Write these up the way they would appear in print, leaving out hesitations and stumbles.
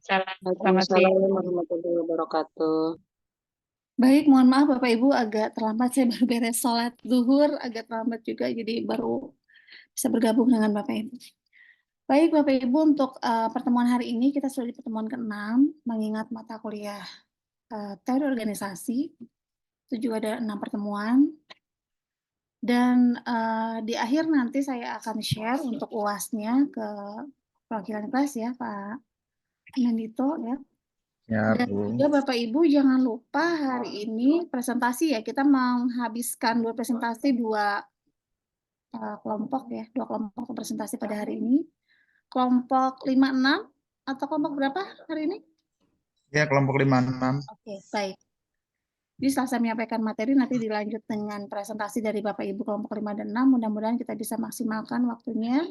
Salam, selamat Waalaikumsalam siang. warahmatullahi wabarakatuh. Baik, mohon maaf Bapak Ibu agak terlambat. Saya baru beres sholat zuhur, agak terlambat juga, jadi baru bisa bergabung dengan Bapak Ibu. Baik Bapak Ibu, untuk pertemuan hari ini kita sudah di pertemuan ke-6, mengingat mata kuliah teori organisasi, itu juga ada 6 pertemuan. Dan di akhir nanti saya akan share untuk UAS-nya ke perwakilan kelas ya, Pak Nandito ya. Ya, Dan Bu. juga Bapak Ibu jangan lupa hari ini presentasi ya, kita menghabiskan 2 presentasi, 2 kelompok ya, 2 kelompok presentasi pada hari ini. Kelompok 5-6 atau kelompok berapa hari ini? Ya, kelompok 56. Oke, baik. Jadi setelah saya menyampaikan materi, nanti dilanjut dengan presentasi dari Bapak Ibu kelompok 5 dan 6. Mudah-mudahan kita bisa maksimalkan waktunya,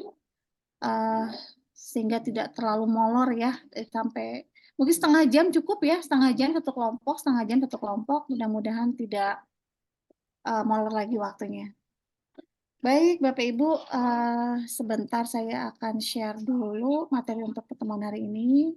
sehingga tidak terlalu molor ya, sampai mungkin setengah jam cukup ya, setengah jam satu kelompok, setengah jam satu kelompok. Mudah-mudahan tidak molor lagi waktunya. Baik, Bapak Ibu, sebentar saya akan share dulu materi untuk pertemuan hari ini.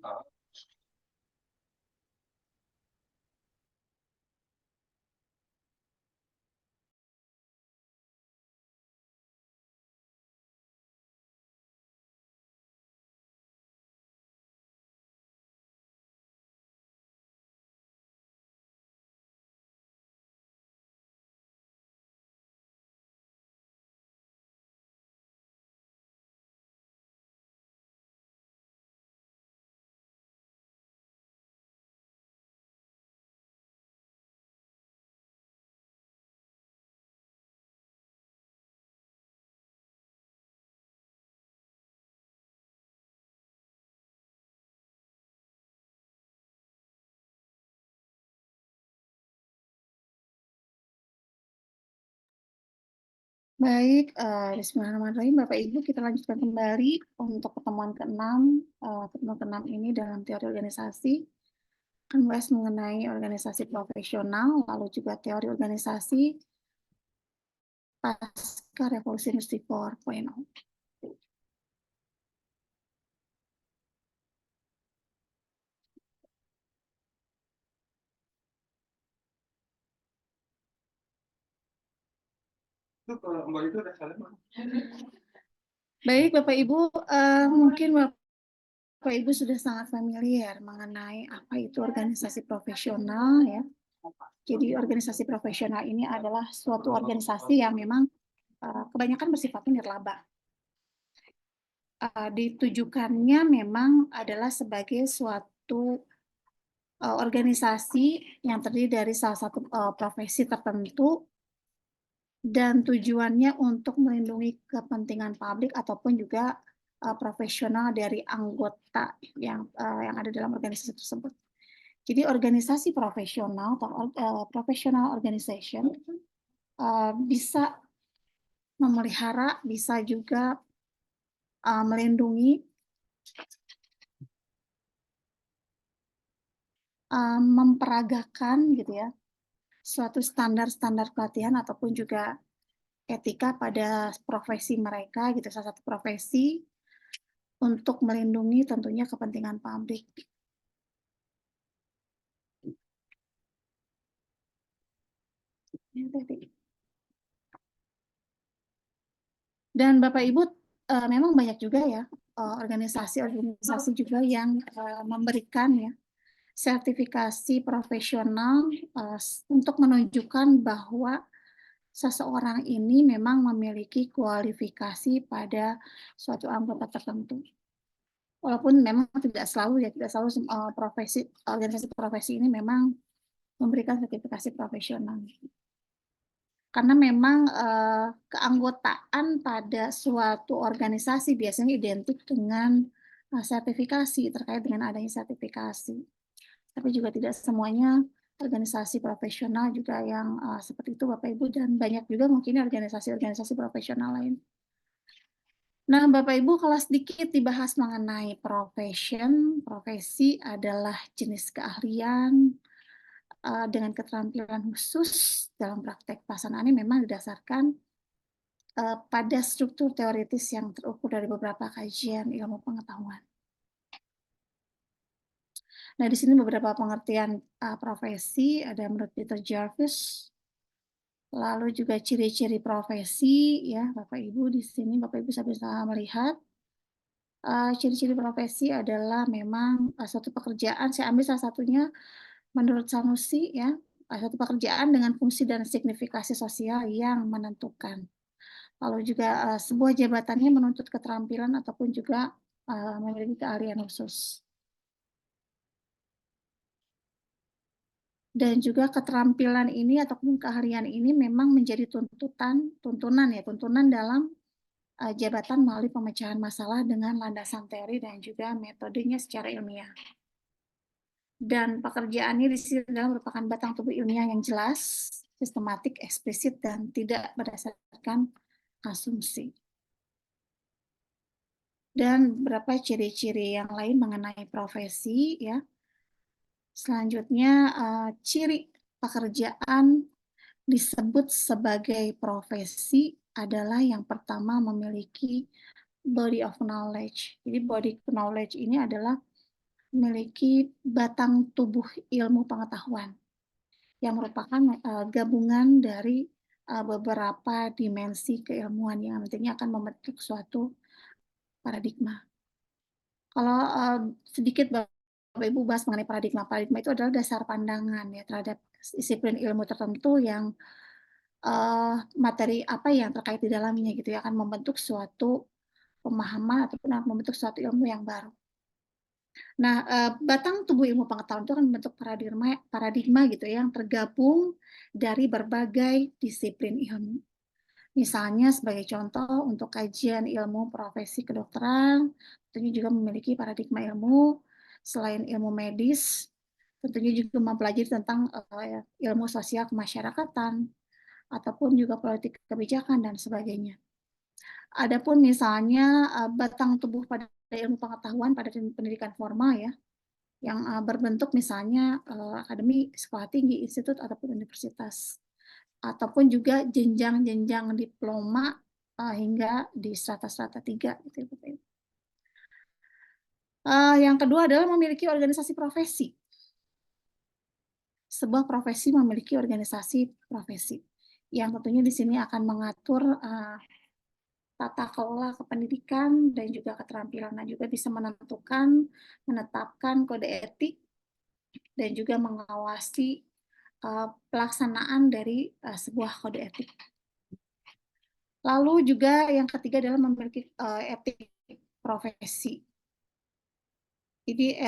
Baik, bismillahirrahmanirrahim. Bapak Ibu, kita lanjutkan kembali untuk pertemuan ke-6. Pertemuan ke-6 ini dalam teori organisasi akan membahas mengenai organisasi profesional, lalu juga teori organisasi pasca revolusi industri 4.0. Baik, Bapak Ibu, mungkin Bapak Ibu sudah sangat familiar mengenai apa itu organisasi profesional ya. Jadi organisasi profesional ini adalah suatu organisasi yang memang kebanyakan bersifatnya nirlaba. Ditujukannya memang adalah sebagai suatu organisasi yang terdiri dari salah satu profesi tertentu, dan tujuannya untuk melindungi kepentingan publik ataupun juga profesional dari anggota yang ada dalam organisasi tersebut. Jadi organisasi profesional atau professional organization bisa memelihara, bisa juga melindungi, memperagakan gitu ya, suatu standar-standar pelatihan ataupun juga etika pada profesi mereka gitu, salah satu profesi untuk melindungi tentunya kepentingan publik. Dan Bapak Ibu, memang banyak juga ya organisasi-organisasi juga yang memberikan ya sertifikasi profesional untuk menunjukkan bahwa seseorang ini memang memiliki kualifikasi pada suatu anggota tertentu. Walaupun memang tidak selalu ya, tidak selalu organisasi profesi ini memang memberikan sertifikasi profesional. Karena memang keanggotaan pada suatu organisasi biasanya identik dengan sertifikasi, terkait dengan adanya sertifikasi. Tapi juga tidak semuanya organisasi profesional juga yang seperti itu Bapak Ibu, dan banyak juga mungkin organisasi-organisasi profesional lain. Nah Bapak Ibu, kalau sedikit dibahas mengenai profesi adalah jenis keahlian dengan keterampilan khusus dalam praktek pelaksanaan ini memang didasarkan pada struktur teoritis yang terukur dari beberapa kajian ilmu pengetahuan. Nah, di sini beberapa pengertian profesi, ada menurut Peter Jarvis, lalu juga ciri-ciri profesi, ya, Bapak Ibu di sini Bapak Ibu bisa melihat. Ciri-ciri profesi adalah memang suatu pekerjaan, saya ambil salah satunya menurut Sanusi ya, suatu pekerjaan dengan fungsi dan signifikasi sosial yang menentukan. Lalu juga sebuah jabatannya menuntut keterampilan ataupun juga memiliki keahlian khusus. Dan juga keterampilan ini ataupun keahlian ini memang menjadi tuntunan dalam jabatan melalui pemecahan masalah dengan landasan teori dan juga metodenya secara ilmiah. Dan pekerjaannya di sini adalah merupakan batang tubuh ilmiah yang jelas, sistematik, eksplisit, dan tidak berdasarkan asumsi. Dan beberapa ciri-ciri yang lain mengenai profesi, ya. Selanjutnya, ciri pekerjaan disebut sebagai profesi adalah yang pertama memiliki body of knowledge. Jadi body knowledge ini adalah memiliki batang tubuh ilmu pengetahuan yang merupakan gabungan dari beberapa dimensi keilmuan yang nantinya akan membentuk suatu paradigma. Kalau sedikit Bapak Ibu bahas mengenai paradigma. Paradigma itu adalah dasar pandangan ya terhadap disiplin ilmu tertentu yang materi apa yang terkait di dalamnya gitu ya, akan membentuk suatu pemahaman ataupun akan membentuk suatu ilmu yang baru. Nah, batang tubuh ilmu pengetahuan itu akan membentuk paradigma gitu ya, yang tergabung dari berbagai disiplin ilmu. Misalnya sebagai contoh untuk kajian ilmu profesi kedokteran, tentunya juga memiliki paradigma ilmu. Selain ilmu medis, tentunya juga mempelajari tentang ilmu sosial kemasyarakatan, ataupun juga politik kebijakan dan sebagainya. Adapun misalnya batang tubuh pada ilmu pengetahuan pada pendidikan formal ya, yang berbentuk misalnya akademi, sekolah tinggi, institut ataupun universitas, ataupun juga jenjang-jenjang diploma hingga di strata-strata 3 gitu ya. Yang kedua adalah memiliki organisasi profesi. Sebuah profesi memiliki organisasi profesi yang tentunya di sini akan mengatur tata kelola kependidikan dan juga keterampilan, dan juga bisa menetapkan kode etik dan juga mengawasi pelaksanaan dari sebuah kode etik. Lalu juga yang ketiga adalah memiliki etik profesi. Jadi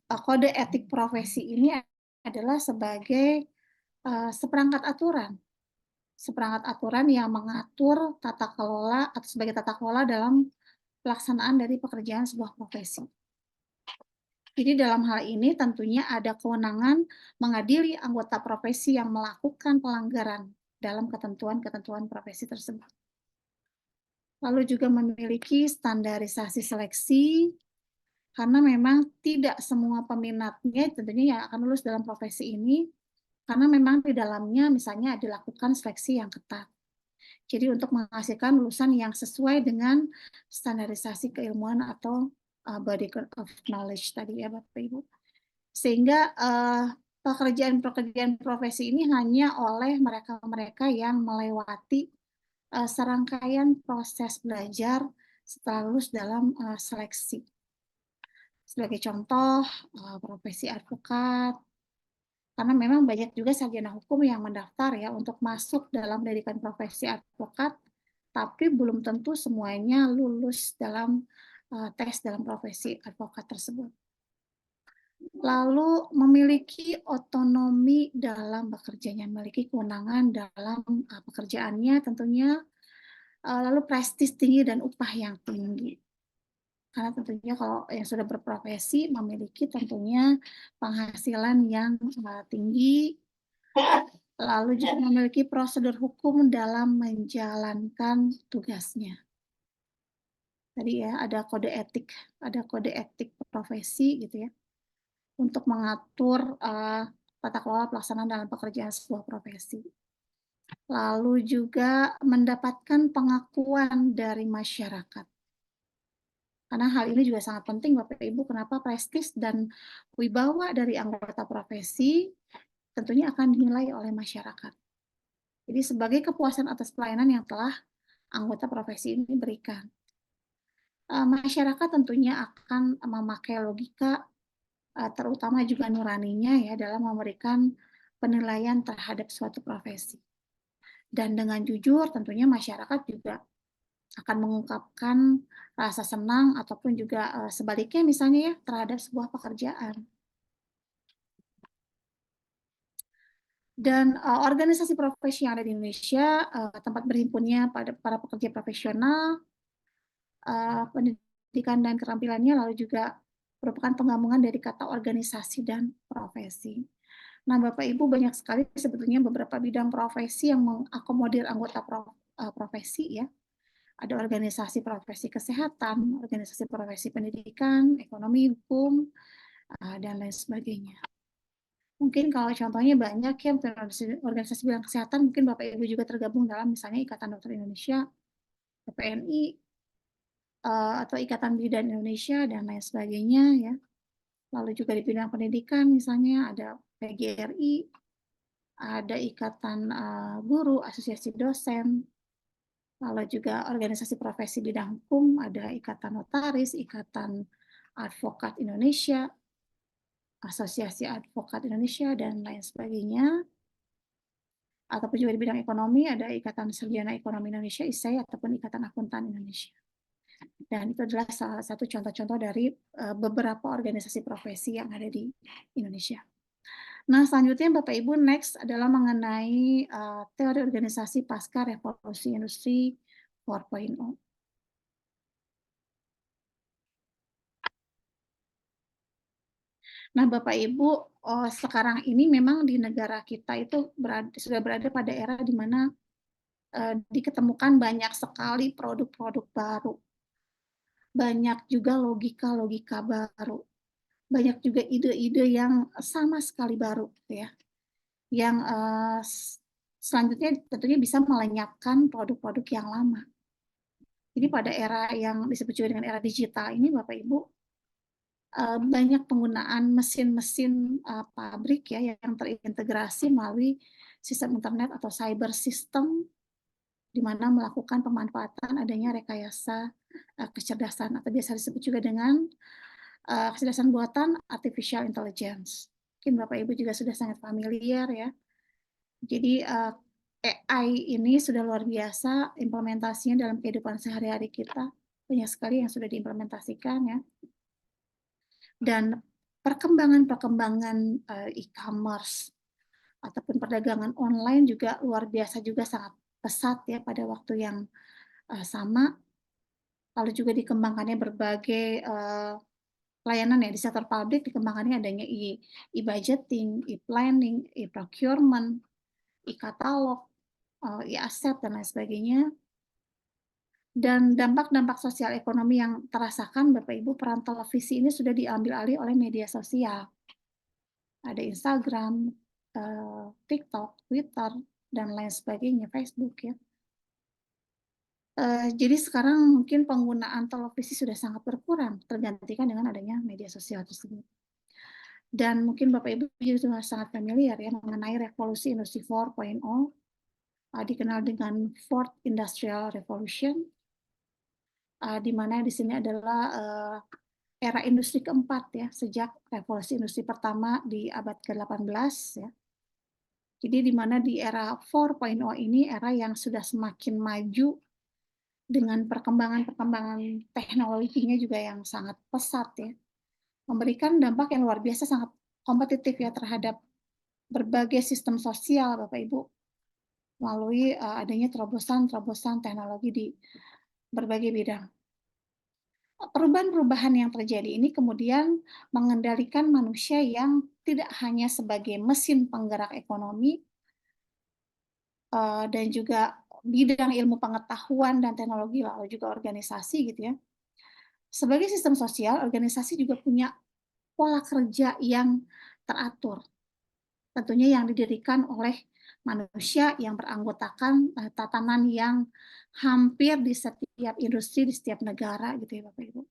kode etik profesi ini adalah sebagai seperangkat aturan yang mengatur tata kelola atau sebagai tata kelola dalam pelaksanaan dari pekerjaan sebuah profesi. Jadi dalam hal ini tentunya ada kewenangan mengadili anggota profesi yang melakukan pelanggaran dalam ketentuan-ketentuan profesi tersebut. Lalu juga memiliki standarisasi seleksi, karena memang tidak semua peminatnya tentunya yang akan lulus dalam profesi ini, karena memang di dalamnya misalnya dilakukan seleksi yang ketat. Jadi untuk menghasilkan lulusan yang sesuai dengan standarisasi keilmuan atau body of knowledge tadi ya Bapak Ibu. Sehingga pekerjaan-pekerjaan profesi ini hanya oleh mereka-mereka yang melewati serangkaian proses belajar setelah lulus dalam seleksi. Sebagai contoh, profesi advokat, karena memang banyak juga sarjana hukum yang mendaftar ya untuk masuk dalam pendidikan profesi advokat, tapi belum tentu semuanya lulus dalam tes dalam profesi advokat tersebut. Lalu memiliki otonomi dalam bekerjanya, memiliki kewenangan dalam pekerjaannya tentunya, lalu prestis tinggi dan upah yang tinggi. Karena tentunya kalau yang sudah berprofesi memiliki tentunya penghasilan yang tinggi, lalu juga memiliki prosedur hukum dalam menjalankan tugasnya. Tadi ya ada kode etik profesi gitu ya, untuk mengatur tata kelola pelaksanaan dalam pekerjaan sebuah profesi. Lalu juga mendapatkan pengakuan dari masyarakat. Karena hal ini juga sangat penting Bapak Ibu, kenapa prestis dan wibawa dari anggota profesi tentunya akan dinilai oleh masyarakat. Jadi sebagai kepuasan atas pelayanan yang telah anggota profesi ini berikan. Masyarakat tentunya akan memakai logika, terutama juga nuraninya ya dalam memberikan penilaian terhadap suatu profesi. Dan dengan jujur tentunya masyarakat juga akan mengungkapkan rasa senang ataupun juga sebaliknya misalnya ya terhadap sebuah pekerjaan. Dan organisasi profesi yang ada di Indonesia, tempat berhimpunnya pada para pekerja profesional, pendidikan dan keterampilannya, lalu juga merupakan penggabungan dari kata organisasi dan profesi. Nah, Bapak Ibu banyak sekali sebetulnya beberapa bidang profesi yang mengakomodir anggota profesi ya. Ada organisasi profesi kesehatan, organisasi profesi pendidikan, ekonomi, hukum, dan lain sebagainya. Mungkin kalau contohnya banyak ya, organisasi bidang kesehatan, mungkin Bapak Ibu juga tergabung dalam misalnya Ikatan Dokter Indonesia, PPNI, atau Ikatan Bidan Indonesia, dan lain sebagainya ya. Lalu juga di bidang pendidikan misalnya ada PGRI, ada Ikatan Guru, Asosiasi Dosen, lalu juga organisasi profesi bidang hukum, ada Ikatan Notaris, Ikatan Advokat Indonesia, Asosiasi Advokat Indonesia, dan lain sebagainya. Ataupun juga di bidang ekonomi, ada Ikatan Sarjana Ekonomi Indonesia, ISEI, ataupun Ikatan Akuntan Indonesia. Dan itu adalah salah satu contoh-contoh dari beberapa organisasi profesi yang ada di Indonesia. Nah, selanjutnya Bapak Ibu, next adalah mengenai teori organisasi pasca revolusi industri 4.0. Nah, Bapak Ibu, sekarang ini memang di negara kita itu sudah berada pada era di mana diketemukan banyak sekali produk-produk baru, banyak juga logika-logika baru, banyak juga ide-ide yang sama sekali baru, gitu ya, yang selanjutnya tentunya bisa melenyapkan produk-produk yang lama. Jadi pada era yang disebut juga dengan era digital ini, Bapak Ibu, banyak penggunaan mesin-mesin pabrik ya yang terintegrasi melalui sistem internet atau cyber system, di mana melakukan pemanfaatan adanya rekayasa kecerdasan atau biasa disebut juga dengan kecerdasan buatan artificial intelligence. Mungkin Bapak Ibu juga sudah sangat familiar ya. Jadi AI ini sudah luar biasa implementasinya dalam kehidupan sehari-hari kita. Banyak sekali yang sudah diimplementasikan ya. Dan perkembangan-perkembangan e-commerce ataupun perdagangan online juga luar biasa juga sangat pesat ya pada waktu yang sama. Lalu juga dikembangkannya berbagai layanan ya di sektor publik, dikembangkannya adanya e-budgeting, e-planning, e-procurement, e-katalog, e-aset, dan lain sebagainya. Dan dampak-dampak sosial ekonomi yang terasakan, Bapak Ibu, peran televisi ini sudah diambil alih oleh media sosial. Ada Instagram, TikTok, Twitter, dan lain sebagainya, Facebook ya. Jadi sekarang mungkin penggunaan televisi sudah sangat berkurang, tergantikan dengan adanya media sosial tersebut. Dan mungkin Bapak Ibu juga sudah sangat familiar ya mengenai revolusi industri 4.0, dikenal dengan Fourth Industrial Revolution, di mana di sini adalah era industri keempat ya, sejak revolusi industri pertama di abad ke-18 ya. Jadi di mana di era 4.0 ini era yang sudah semakin maju dengan perkembangan-perkembangan teknologinya juga yang sangat pesat ya. Memberikan dampak yang luar biasa sangat kompetitif ya terhadap berbagai sistem sosial Bapak Ibu melalui adanya terobosan-terobosan teknologi di berbagai bidang. Perubahan-perubahan yang terjadi ini kemudian mengendalikan manusia yang tidak hanya sebagai mesin penggerak ekonomi dan juga bidang ilmu pengetahuan dan teknologi lalu juga organisasi gitu ya. Sebagai sistem sosial, organisasi juga punya pola kerja yang teratur. Tentunya yang didirikan oleh manusia yang beranggotakan tatanan yang hampir di setiap industri, di setiap negara gitu ya Bapak Ibu.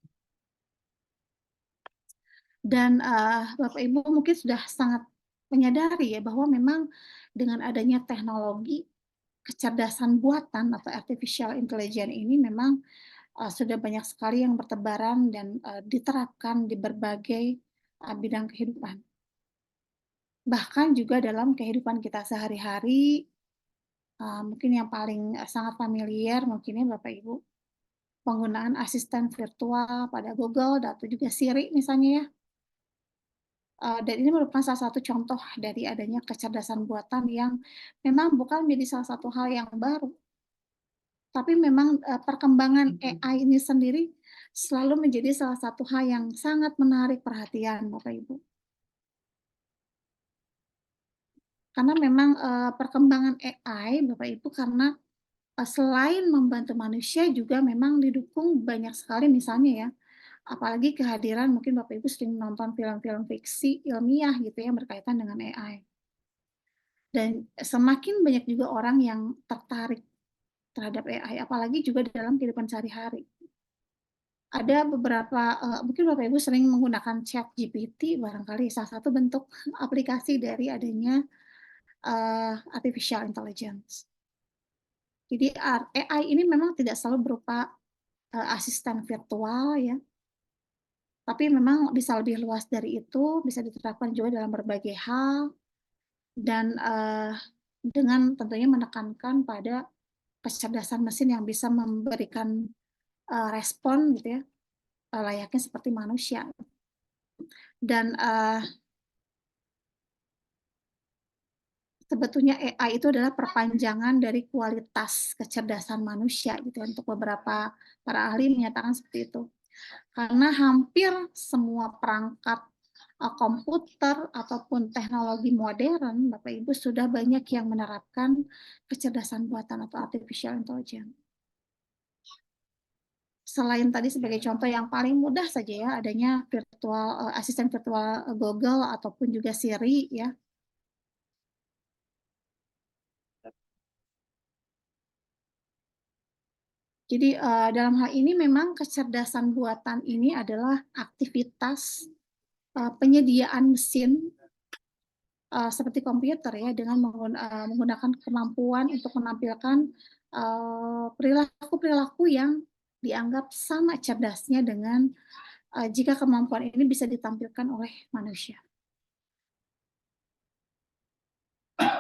Dan Bapak Ibu mungkin sudah sangat menyadari ya bahwa memang dengan adanya teknologi kecerdasan buatan atau artificial intelligence ini memang sudah banyak sekali yang bertebaran dan diterapkan di berbagai bidang kehidupan. Bahkan juga dalam kehidupan kita sehari-hari, mungkin yang paling sangat familiar mungkin ya Bapak Ibu, penggunaan asisten virtual pada Google atau juga Siri misalnya ya. Dan ini merupakan salah satu contoh dari adanya kecerdasan buatan yang memang bukan menjadi salah satu hal yang baru, tapi memang perkembangan AI ini sendiri selalu menjadi salah satu hal yang sangat menarik perhatian Bapak Ibu. Karena memang perkembangan AI Bapak Ibu karena selain membantu manusia juga memang didukung banyak sekali misalnya ya, apalagi kehadiran mungkin Bapak Ibu sering nonton film-film fiksi ilmiah gitu ya berkaitan dengan AI. Dan semakin banyak juga orang yang tertarik terhadap AI, apalagi juga dalam kehidupan sehari-hari. Ada beberapa, mungkin Bapak Ibu sering menggunakan ChatGPT, barangkali salah satu bentuk aplikasi dari adanya artificial intelligence. Jadi AI ini memang tidak selalu berupa asisten virtual ya, tapi memang bisa lebih luas dari itu, bisa diterapkan juga dalam berbagai hal, dan dengan tentunya menekankan pada kecerdasan mesin yang bisa memberikan respon gitu ya, layaknya seperti manusia. Dan sebetulnya AI itu adalah perpanjangan dari kualitas kecerdasan manusia gitu ya, untuk beberapa para ahli menyatakan seperti itu. Karena hampir semua perangkat komputer ataupun teknologi modern, Bapak Ibu sudah banyak yang menerapkan kecerdasan buatan atau artificial intelligence. Selain tadi sebagai contoh yang paling mudah saja ya, adanya asisten virtual Google ataupun juga Siri ya. Jadi dalam hal ini memang kecerdasan buatan ini adalah aktivitas penyediaan mesin seperti komputer ya dengan menggunakan kemampuan untuk menampilkan perilaku-perilaku yang dianggap sama cerdasnya dengan jika kemampuan ini bisa ditampilkan oleh manusia.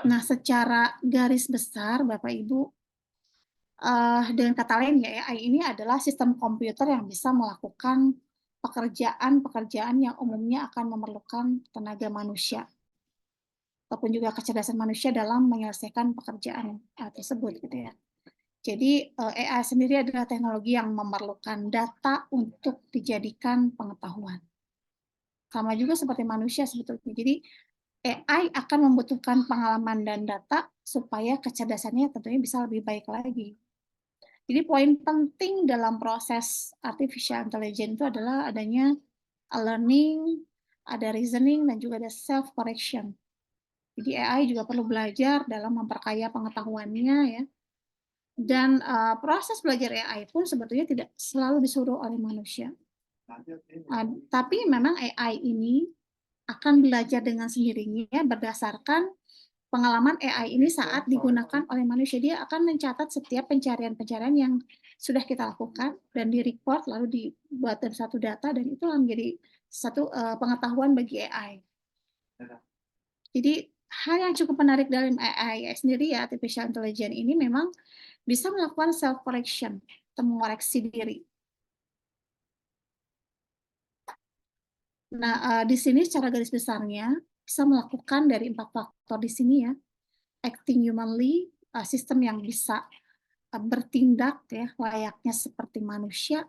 Nah, secara garis besar, Bapak Ibu, dengan kata lain ya, AI ini adalah sistem komputer yang bisa melakukan pekerjaan-pekerjaan yang umumnya akan memerlukan tenaga manusia ataupun juga kecerdasan manusia dalam menyelesaikan pekerjaan tersebut gitu ya. Jadi AI sendiri adalah teknologi yang memerlukan data untuk dijadikan pengetahuan. Sama juga seperti manusia sebetulnya. Jadi AI akan membutuhkan pengalaman dan data supaya kecerdasannya tentunya bisa lebih baik lagi. Jadi poin penting dalam proses artificial intelligence itu adalah adanya learning, ada reasoning, dan juga ada self-correction. Jadi AI juga perlu belajar dalam memperkaya pengetahuannya ya. Dan proses belajar AI pun sebetulnya tidak selalu disuruh oleh manusia. Tapi memang AI ini akan belajar dengan sendirinya berdasarkan pengalaman AI ini saat digunakan oleh manusia. Dia akan mencatat setiap pencarian-pencarian yang sudah kita lakukan dan di-report lalu dibuat dari satu data dan itu menjadi satu pengetahuan bagi AI. Jadi hal yang cukup menarik dalam AI sendiri ya, artificial intelligence ini memang bisa melakukan self correction, atau mengoreksi diri. Nah, di sini secara garis besarnya bisa melakukan dari 4 faktor di sini ya. Acting humanly, sistem yang bisa bertindak ya layaknya seperti manusia.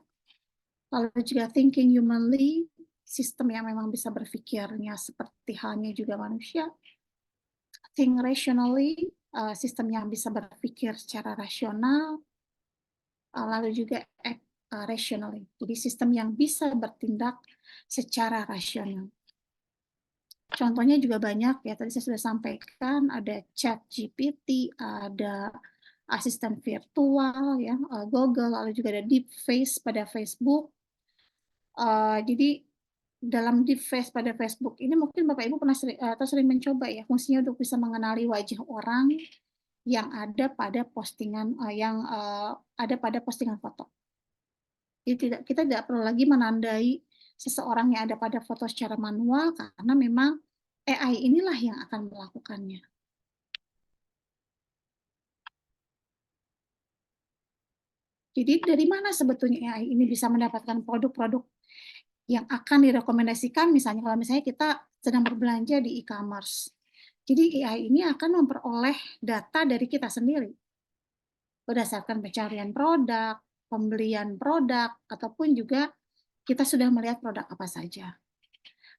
Lalu juga thinking humanly, sistem yang memang bisa berpikirnya seperti halnya juga manusia. Think rationally, sistem yang bisa berpikir secara rasional. Lalu juga act rationally, jadi sistem yang bisa bertindak secara rasional. Contohnya juga banyak ya, tadi saya sudah sampaikan, ada ChatGPT, ada asisten virtual ya, Google, lalu juga ada Deepface pada Facebook. Jadi dalam device pada Facebook ini mungkin Bapak Ibu pernah sering mencoba ya fungsinya untuk bisa mengenali wajah orang yang ada pada postingan foto. Jadi kita tidak perlu lagi menandai seseorang yang ada pada foto secara manual karena memang AI inilah yang akan melakukannya. Jadi dari mana sebetulnya AI ini bisa mendapatkan produk-produk yang akan direkomendasikan, misalnya kalau misalnya kita sedang berbelanja di e-commerce. Jadi AI ini akan memperoleh data dari kita sendiri berdasarkan pencarian produk, pembelian produk, ataupun juga kita sudah melihat produk apa saja.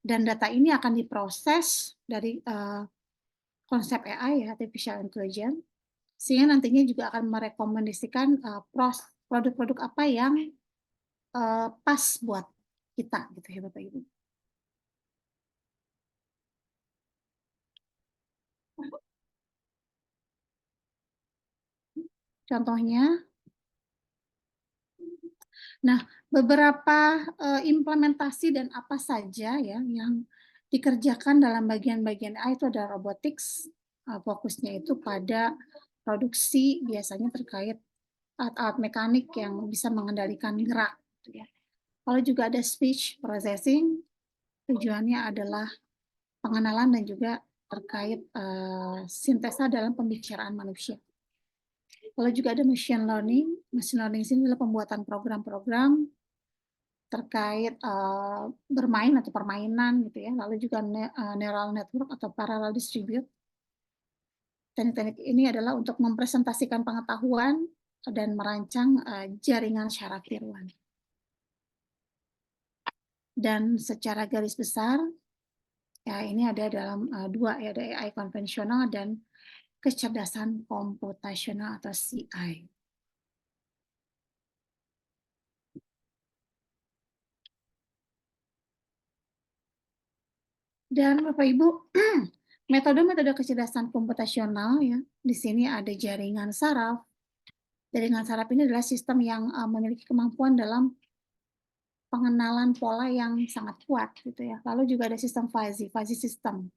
Dan data ini akan diproses dari konsep AI, ya, artificial intelligence, sehingga nantinya juga akan merekomendasikan produk-produk apa yang pas buat kita, gitu ya Bapak Ibu. Contohnya, nah beberapa implementasi dan apa saja ya yang dikerjakan dalam bagian-bagian AI itu ada robotics, fokusnya itu pada produksi biasanya terkait alat-alat mekanik yang bisa mengendalikan gerak. Gitu ya. Lalu juga ada speech processing, tujuannya adalah pengenalan dan juga terkait sintesa dalam pembicaraan manusia. Lalu juga ada machine learning. Machine learning ini adalah pembuatan program-program terkait bermain atau permainan gitu ya. Lalu juga neural network atau parallel distribute. Teknik-teknik ini adalah untuk mempresentasikan pengetahuan dan merancang jaringan secara tiruan. Dan secara garis besar, ya ini ada dalam dua, ya, ada AI konvensional dan kecerdasan komputasional atau CI. Dan Bapak Ibu, metode-metode kecerdasan komputasional ya, di sini ada jaringan saraf. Jaringan saraf ini adalah sistem yang memiliki kemampuan dalam pengenalan pola yang sangat kuat gitu ya. Lalu juga ada sistem fuzzy system.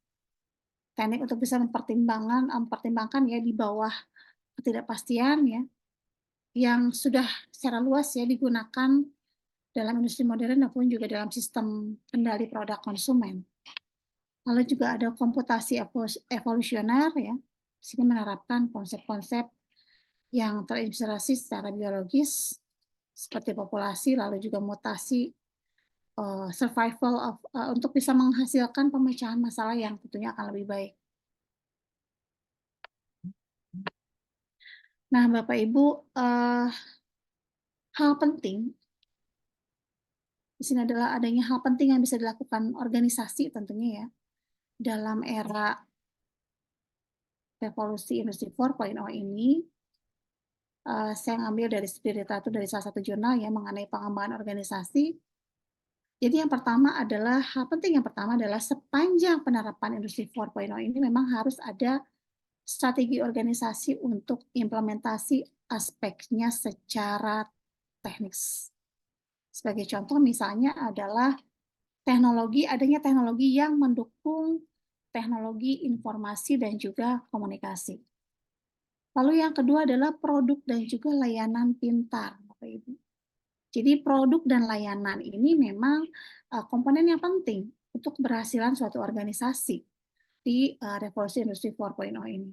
Teknik untuk bisa mempertimbangkan ya di bawah ketidakpastian ya, yang sudah secara luas ya digunakan dalam industri modern maupun juga dalam sistem kendali produk konsumen. Lalu juga ada komputasi evolusioner ya, sini menerapkan konsep-konsep yang terinspirasi secara biologis seperti populasi, lalu juga mutasi, survival untuk bisa menghasilkan pemecahan masalah yang tentunya akan lebih baik. Nah, Bapak Ibu, hal penting di sini adalah adanya hal penting yang bisa dilakukan organisasi tentunya ya dalam era revolusi industri 4.0 ini. Saya ngambil dari literatur dari salah satu jurnal ya mengenai pengembangan organisasi. Jadi yang pertama adalah hal penting yang pertama adalah sepanjang penerapan industri 4.0 ini memang harus ada strategi organisasi untuk implementasi aspeknya secara teknis. Sebagai contoh misalnya adalah adanya teknologi yang mendukung teknologi informasi dan juga komunikasi. Lalu yang kedua adalah produk dan juga layanan pintar, Bapak Ibu. Jadi produk dan layanan ini memang komponen yang penting untuk keberhasilan suatu organisasi di revolusi industri 4.0 ini.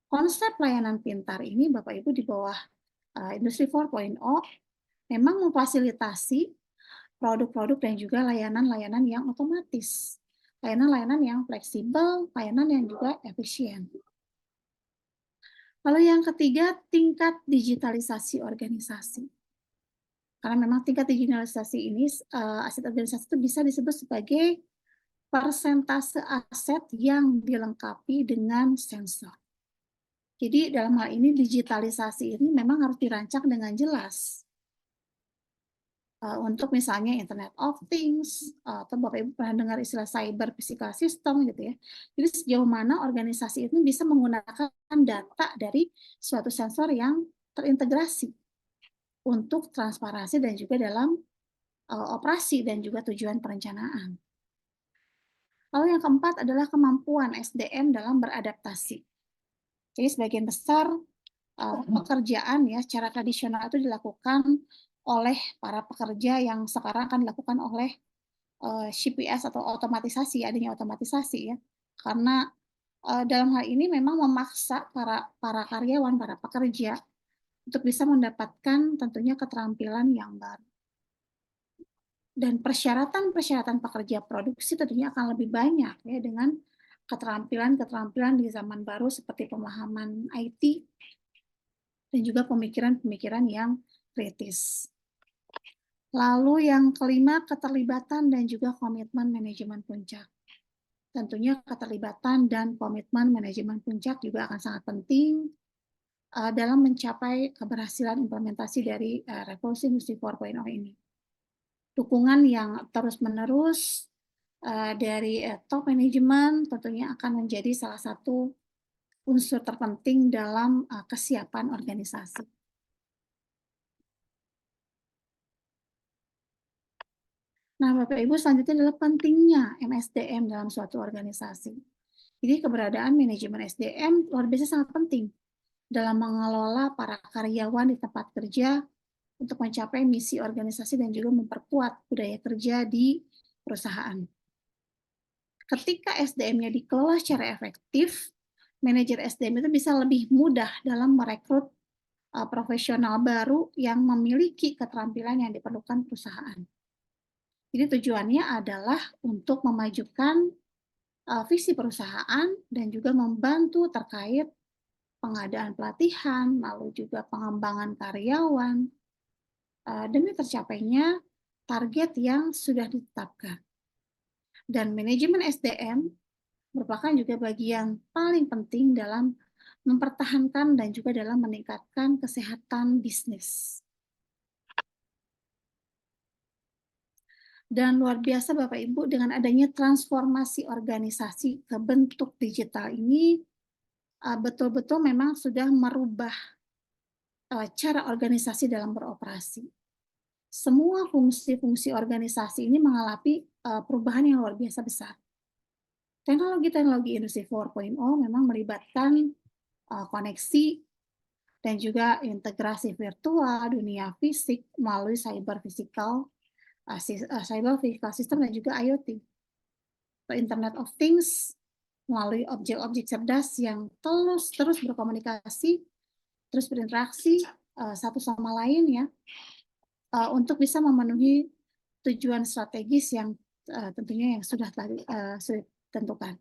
Konsep layanan pintar ini Bapak Ibu di bawah industri 4.0 memang memfasilitasi produk-produk dan juga layanan-layanan yang otomatis, layanan-layanan yang fleksibel, layanan yang juga efisien. Lalu yang ketiga, tingkat digitalisasi organisasi. Karena memang tingkat digitalisasi ini, aset organisasi itu bisa disebut sebagai persentase aset yang dilengkapi dengan sensor. Jadi dalam hal ini digitalisasi ini memang harus dirancang dengan jelas. Untuk misalnya Internet of Things, atau Bapak Ibu pernah dengar istilah cyber physical system gitu ya. Jadi sejauh mana organisasi itu bisa menggunakan data dari suatu sensor yang terintegrasi untuk transparansi dan juga dalam operasi dan juga tujuan perencanaan. Lalu yang keempat adalah kemampuan SDM dalam beradaptasi. Jadi sebagian besar pekerjaan ya secara tradisional itu dilakukan oleh para pekerja yang sekarang akan dilakukan oleh CPS atau otomatisasi, adanya otomatisasi ya. Karena dalam hal ini memang memaksa para karyawan, para pekerja untuk bisa mendapatkan tentunya keterampilan yang baru. Dan persyaratan-persyaratan pekerja produksi tentunya akan lebih banyak ya dengan keterampilan-keterampilan di zaman baru seperti pemahaman IT dan juga pemikiran-pemikiran yang kritis. Lalu yang kelima, keterlibatan dan juga komitmen manajemen puncak. Tentunya keterlibatan dan komitmen manajemen puncak juga akan sangat penting dalam mencapai keberhasilan implementasi dari Revolusi Industri 4.0 ini. Dukungan yang terus-menerus dari top manajemen tentunya akan menjadi salah satu unsur terpenting dalam kesiapan organisasi. Nah, Bapak Ibu, selanjutnya adalah pentingnya MSDM dalam suatu organisasi. Jadi keberadaan manajemen SDM luar biasa sangat penting dalam mengelola para karyawan di tempat kerja untuk mencapai misi organisasi dan juga memperkuat budaya kerja di perusahaan. Ketika SDM-nya dikelola secara efektif, manajer SDM itu bisa lebih mudah dalam merekrut profesional baru yang memiliki keterampilan yang diperlukan perusahaan. Jadi tujuannya adalah untuk memajukan visi perusahaan dan juga membantu terkait pengadaan pelatihan, lalu juga pengembangan karyawan, demi tercapainya target yang sudah ditetapkan. Dan manajemen SDM merupakan juga bagian paling penting dalam mempertahankan dan juga dalam meningkatkan kesehatan bisnis. Dan luar biasa Bapak Ibu, dengan adanya transformasi organisasi ke bentuk digital ini, betul-betul memang sudah merubah cara organisasi dalam beroperasi. Semua fungsi-fungsi organisasi ini mengalami perubahan yang luar biasa besar. Teknologi-teknologi industri 4.0 memang melibatkan koneksi dan juga integrasi virtual, dunia fisik melalui cyber physical system dan juga IoT. Internet of Things melalui objek-objek cerdas yang terus berkomunikasi, terus berinteraksi satu sama lain ya, untuk bisa memenuhi tujuan strategis yang tentunya yang sudah ditentukan.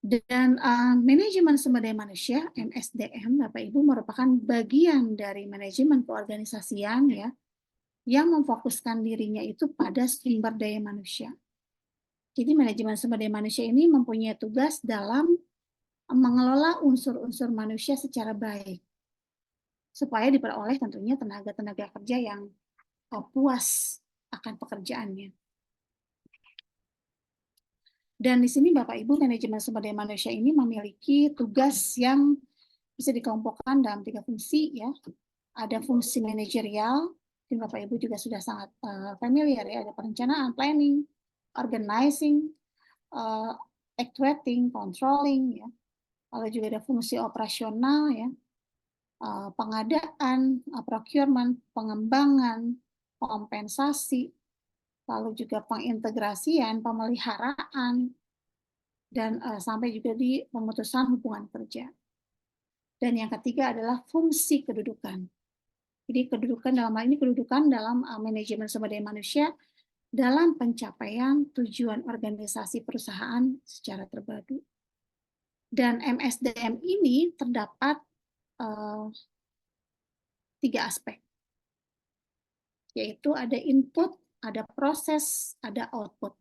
Dan manajemen sumber daya manusia (MSDM) Bapak Ibu merupakan bagian dari manajemen keorganisasian ya yang memfokuskan dirinya itu pada sumber daya manusia. Jadi manajemen sumber daya manusia ini mempunyai tugas dalam mengelola unsur-unsur manusia secara baik supaya diperoleh tentunya tenaga-tenaga kerja yang puas akan pekerjaannya. Dan di sini Bapak Ibu, manajemen sumber daya manusia ini memiliki tugas yang bisa dikelompokkan dalam 3 fungsi ya. Ada fungsi manajerial, mungkin Bapak Ibu juga sudah sangat familiar ya, ada perencanaan, planning, organizing, actuating, controlling ya. Lalu juga ada fungsi operasional ya, pengadaan, procurement, pengembangan, kompensasi, lalu juga pengintegrasian, pemeliharaan, dan sampai juga di pemutusan hubungan kerja. Dan yang ketiga adalah fungsi kedudukan. Jadi kedudukan dalam hal ini kedudukan dalam manajemen sumber daya manusia dalam pencapaian tujuan organisasi perusahaan secara terpadu. Dan MSDM ini terdapat 3 aspek, yaitu ada input, ada proses, ada output.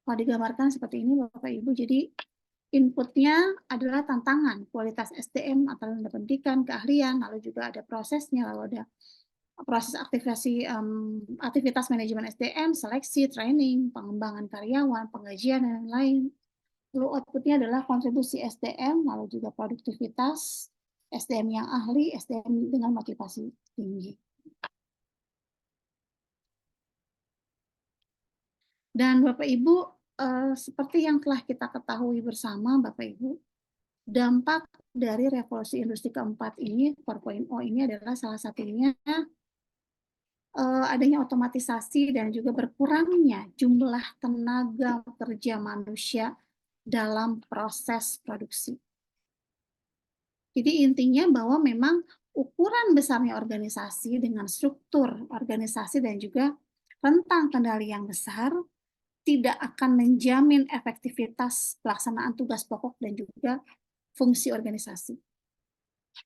Kalau digambarkan seperti ini Bapak Ibu, jadi inputnya adalah tantangan, kualitas SDM atau pendidikan, keahlian, lalu juga ada prosesnya, lalu ada proses aktivitas manajemen SDM, seleksi, training, pengembangan karyawan, penggajian, dan lain-lain. Lalu outputnya adalah kontribusi SDM, lalu juga produktivitas, SDM yang ahli, SDM dengan motivasi tinggi. Dan Bapak Ibu, seperti yang telah kita ketahui bersama Bapak Ibu, dampak dari revolusi industri keempat ini, 4.0 ini adalah salah satunya adanya otomatisasi dan juga berkurangnya jumlah tenaga kerja manusia dalam proses produksi. Jadi intinya bahwa memang ukuran besarnya organisasi dengan struktur organisasi dan juga rentang kendali yang besar tidak akan menjamin efektivitas pelaksanaan tugas pokok dan juga fungsi organisasi.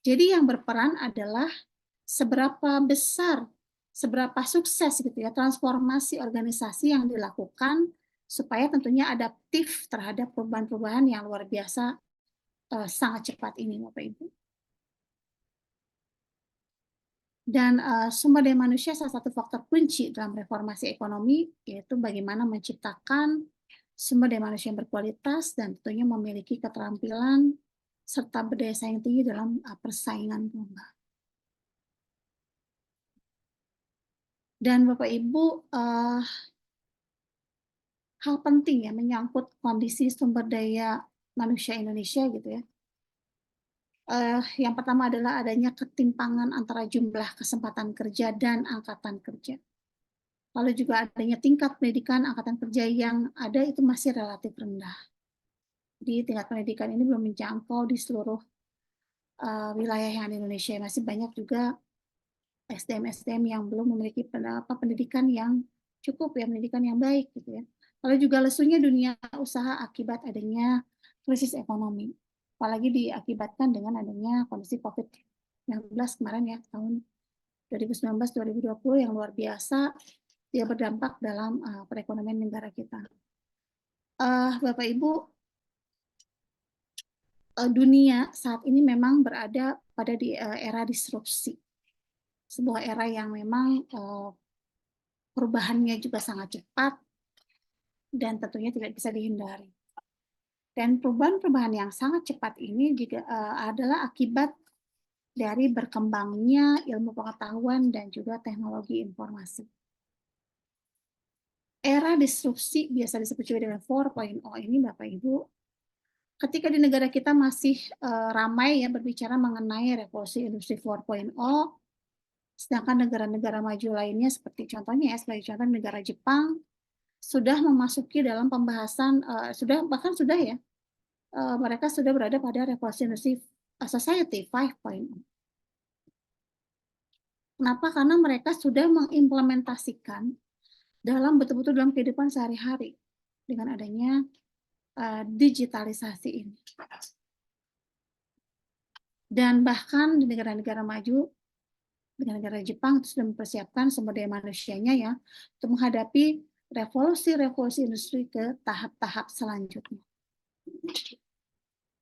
Jadi yang berperan adalah seberapa besar, seberapa sukses gitu ya transformasi organisasi yang dilakukan supaya tentunya adaptif terhadap perubahan-perubahan yang luar biasa sangat cepat ini Bapak Ibu. Dan sumber daya manusia salah satu faktor kunci dalam reformasi ekonomi yaitu bagaimana menciptakan sumber daya manusia yang berkualitas dan tentunya memiliki keterampilan serta berdaya saing tinggi dalam persaingan global. Dan Bapak Ibu, hal penting ya menyangkut kondisi sumber daya manusia Indonesia gitu ya. Yang pertama adalah adanya ketimpangan antara jumlah kesempatan kerja dan angkatan kerja. Lalu juga adanya tingkat pendidikan angkatan kerja yang ada itu masih relatif rendah. Jadi tingkat pendidikan ini belum menjangkau di seluruh wilayah yang di Indonesia. Masih banyak juga SDM-SDM yang belum memiliki pendidikan yang cukup ya, pendidikan yang baik gitu ya. Lalu juga lesunya dunia usaha akibat adanya krisis ekonomi. Apalagi diakibatkan dengan adanya kondisi COVID-19 kemarin ya, tahun 2019-2020 yang luar biasa, dia berdampak dalam perekonomian negara kita. Bapak Ibu, dunia saat ini memang berada pada di era disrupsi. Sebuah era yang memang perubahannya juga sangat cepat dan tentunya tidak bisa dihindari. Dan perubahan-perubahan yang sangat cepat ini juga adalah akibat dari berkembangnya ilmu pengetahuan dan juga teknologi informasi. Era disrupsi biasa disebut juga dengan 4.0 ini Bapak Ibu, ketika di negara kita masih ramai ya berbicara mengenai revolusi industri 4.0, sedangkan negara-negara maju lainnya seperti contohnya ya, sebagai contoh negara Jepang sudah memasuki dalam pembahasan sudah ya mereka sudah berada pada revolusi industri society 5.0. Kenapa? Karena mereka sudah mengimplementasikan dalam betul-betul dalam kehidupan sehari-hari dengan adanya digitalisasi ini. Dan bahkan di negara-negara maju, negara-negara Jepang sudah mempersiapkan sumber daya manusianya ya untuk menghadapi revolusi industri ke tahap-tahap selanjutnya.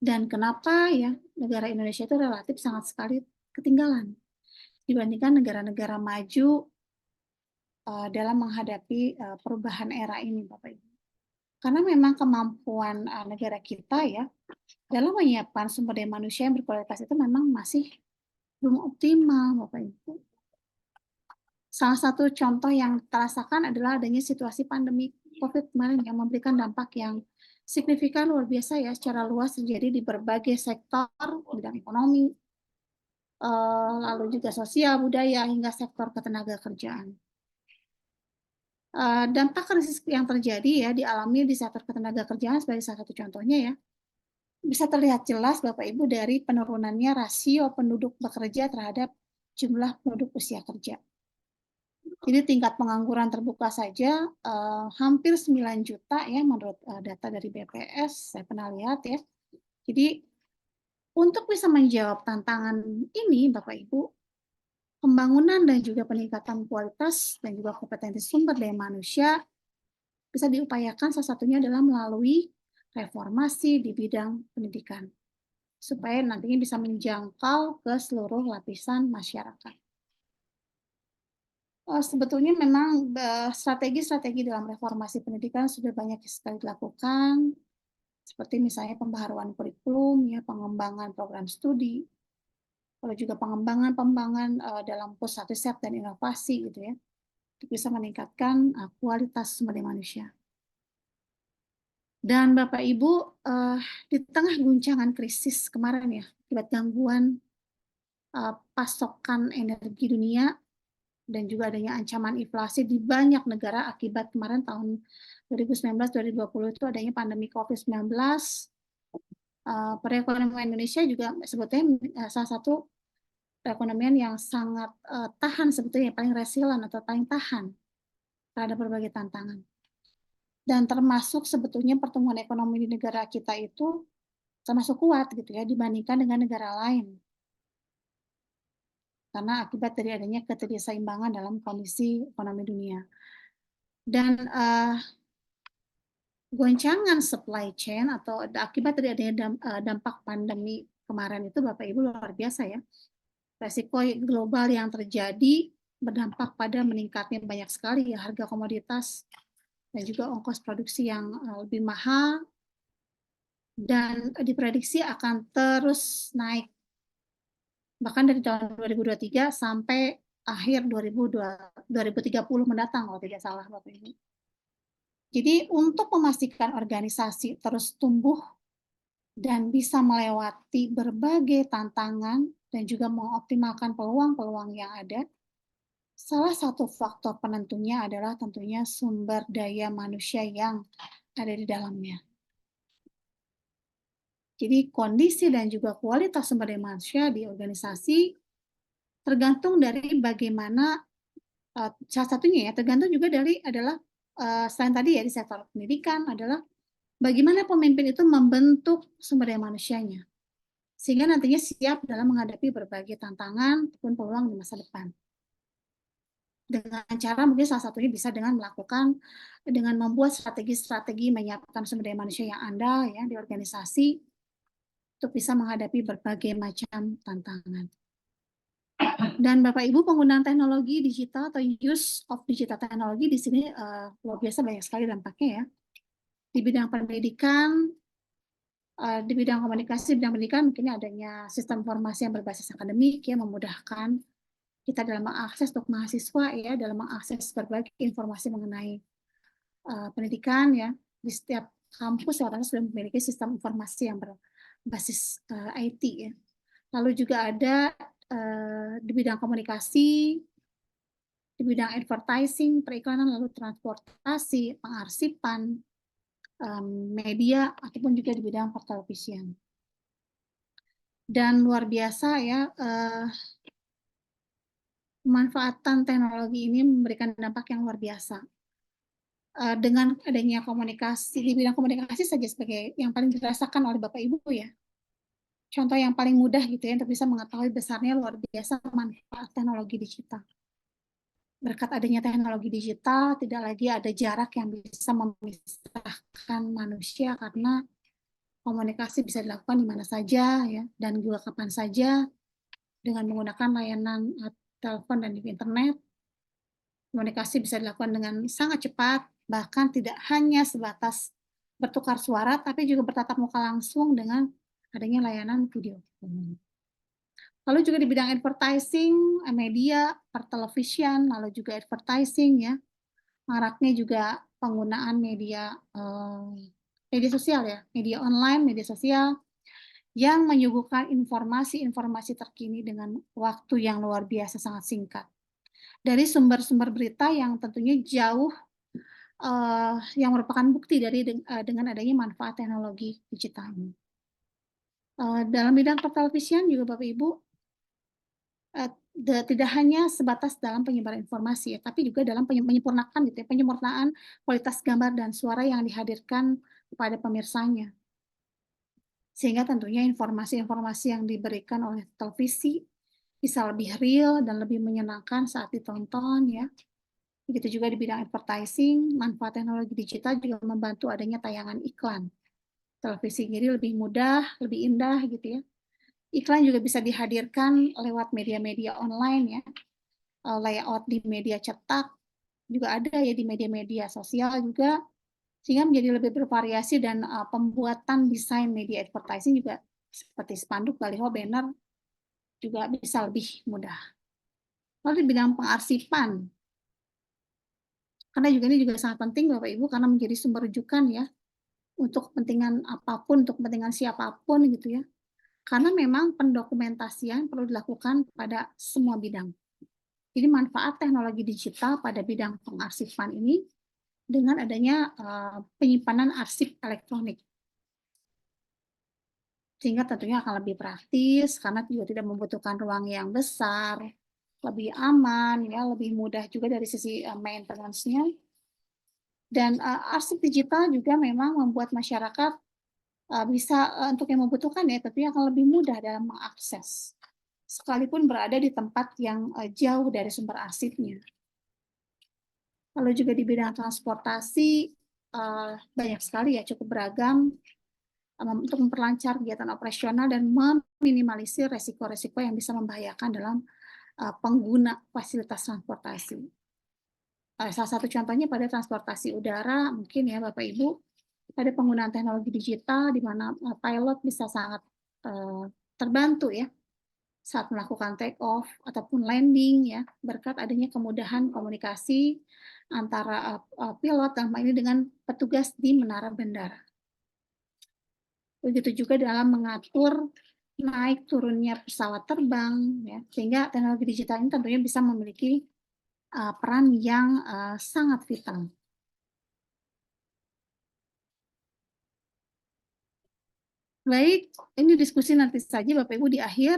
Dan kenapa ya negara Indonesia itu relatif sangat sekali ketinggalan dibandingkan negara-negara maju dalam menghadapi perubahan era ini, Bapak Ibu. Karena memang kemampuan negara kita ya dalam menyiapkan sumber daya manusia yang berkualitas itu memang masih belum optimal, Bapak Ibu. Salah satu contoh yang terasakan adalah adanya situasi pandemi COVID kemarin yang memberikan dampak yang signifikan luar biasa ya secara luas terjadi di berbagai sektor bidang ekonomi, lalu juga sosial, budaya hingga sektor ketenagakerjaan. Dampak krisis yang terjadi ya dialami di sektor ketenagakerjaan sebagai salah satu contohnya ya bisa terlihat jelas Bapak Ibu dari penurunannya rasio penduduk bekerja terhadap jumlah penduduk usia kerja. Jadi tingkat pengangguran terbuka saja hampir 9 juta ya menurut data dari BPS, saya pernah lihat ya. Jadi untuk bisa menjawab tantangan ini Bapak Ibu, pembangunan dan juga peningkatan kualitas dan juga kompetensi sumber daya manusia bisa diupayakan salah satunya adalah melalui reformasi di bidang pendidikan supaya nantinya bisa menjangkau ke seluruh lapisan masyarakat. Sebetulnya memang strategi-strategi dalam reformasi pendidikan sudah banyak sekali dilakukan, seperti misalnya pembaharuan kurikulum, ya, pengembangan program studi, lalu juga pengembangan dalam pusat riset dan inovasi gitu ya, untuk bisa meningkatkan kualitas sumber daya manusia. Dan Bapak Ibu, di tengah guncangan krisis kemarin ya, akibat gangguan pasokan energi dunia dan juga adanya ancaman inflasi di banyak negara akibat kemarin tahun 2019-2020 itu adanya pandemi COVID-19, perekonomian Indonesia juga sebetulnya salah satu perekonomian yang sangat tahan sebetulnya, paling resilient atau paling tahan terhadap berbagai tantangan. Dan termasuk sebetulnya pertumbuhan ekonomi di negara kita itu termasuk kuat gitu ya dibandingkan dengan negara lain. Karena akibat dari adanya ketidakseimbangan dalam kondisi ekonomi dunia. Dan goncangan supply chain atau akibat dari adanya dampak pandemi kemarin itu Bapak Ibu luar biasa ya. Resiko global yang terjadi berdampak pada meningkatnya banyak sekali ya harga komoditas dan juga ongkos produksi yang lebih mahal dan diprediksi akan terus naik bahkan dari tahun 2023 sampai akhir 2030 mendatang kalau tidak salah Bapak Ibu. Jadi untuk memastikan organisasi terus tumbuh dan bisa melewati berbagai tantangan dan juga mengoptimalkan peluang-peluang yang ada, salah satu faktor penentunya adalah tentunya sumber daya manusia yang ada di dalamnya. Jadi kondisi dan juga kualitas sumber daya manusia di organisasi tergantung dari bagaimana, salah satunya ya, tergantung juga dari adalah selain tadi ya di sektor pendidikan adalah bagaimana pemimpin itu membentuk sumber daya manusianya, sehingga nantinya siap dalam menghadapi berbagai tantangan ataupun peluang di masa depan. Dengan cara mungkin salah satunya bisa dengan membuat strategi-strategi menyiapkan sumber daya manusia yang andal ya di organisasi untuk bisa menghadapi berbagai macam tantangan. Dan Bapak Ibu, penggunaan teknologi digital atau use of digital teknologi di sini luar biasa banyak sekali dampaknya ya. Di bidang pendidikan, di bidang komunikasi, di bidang pendidikan mungkin adanya sistem informasi yang berbasis akademik ya memudahkan kita dalam mengakses untuk mahasiswa ya dalam mengakses berbagai informasi mengenai pendidikan ya di setiap kampus rata-rata sudah memiliki sistem informasi yang berbasis IT ya. Lalu juga ada di bidang komunikasi, di bidang advertising, periklanan, lalu transportasi, pengarsipan, media, ataupun juga di bidang pertelevisian. Dan luar biasa ya, pemanfaatan teknologi ini memberikan dampak yang luar biasa. Dengan adanya komunikasi, di bidang komunikasi saja sebagai yang paling dirasakan oleh Bapak Ibu ya. Contoh yang paling mudah gitu ya, untuk bisa mengetahui besarnya luar biasa manfaat teknologi digital. Berkat adanya teknologi digital, tidak lagi ada jarak yang bisa memisahkan manusia karena komunikasi bisa dilakukan di mana saja ya dan juga kapan saja dengan menggunakan layanan telepon dan internet. Komunikasi bisa dilakukan dengan sangat cepat, bahkan tidak hanya sebatas bertukar suara, tapi juga bertatap muka langsung dengan adanya layanan video. Lalu juga di bidang advertising, media, pertelevisian, lalu juga advertising ya, maraknya juga penggunaan media sosial ya, media online, media sosial yang menyuguhkan informasi-informasi terkini dengan waktu yang luar biasa sangat singkat. Dari sumber-sumber berita yang tentunya jauh yang merupakan bukti dari dengan adanya manfaat teknologi digital ini. Dalam bidang pertelevisian juga Bapak Ibu tidak hanya sebatas dalam penyebaran informasi ya, tapi juga dalam penyempurnaan gitu ya, penyempurnaan kualitas gambar dan suara yang dihadirkan kepada pemirsanya. Sehingga tentunya informasi-informasi yang diberikan oleh televisi bisa lebih real dan lebih menyenangkan saat ditonton ya. Begitu juga di bidang advertising, manfaat teknologi digital juga membantu adanya tayangan iklan. Televisi jadi lebih mudah, lebih indah gitu ya. Iklan juga bisa dihadirkan lewat media-media online ya, layout di media cetak juga ada ya di media-media sosial juga, sehingga menjadi lebih bervariasi dan pembuatan desain media advertising juga seperti spanduk, baliho, banner juga bisa lebih mudah. Lalu di bidang pengarsipan, karena juga ini juga sangat penting Bapak Ibu karena menjadi sumber rujukan ya untuk kepentingan apapun, untuk kepentingan siapapun gitu ya. Karena memang pendokumentasian perlu dilakukan pada semua bidang. Jadi manfaat teknologi digital pada bidang pengarsipan ini dengan adanya penyimpanan arsip elektronik. Sehingga tentunya akan lebih praktis karena juga tidak membutuhkan ruang yang besar, lebih aman, ya, lebih mudah juga dari sisi maintenance-nya. Dan arsip digital juga memang membuat masyarakat bisa untuk yang membutuhkan ya tentunya akan lebih mudah dalam mengakses sekalipun berada di tempat yang jauh dari sumber arsipnya. Lalu juga di bidang transportasi banyak sekali ya, cukup beragam untuk memperlancar kegiatan operasional dan meminimalisir resiko-resiko yang bisa membahayakan dalam pengguna fasilitas transportasi. Salah satu contohnya pada transportasi udara, mungkin ya Bapak Ibu, pada penggunaan teknologi digital di mana pilot bisa sangat terbantu ya saat melakukan take off ataupun landing ya berkat adanya kemudahan komunikasi antara pilot dan ini dengan petugas di menara bandara. Begitu juga dalam mengatur naik turunnya pesawat terbang ya sehingga teknologi digital ini tentunya bisa memiliki peran yang sangat vital. Baik, ini diskusi nanti saja Bapak Ibu di akhir.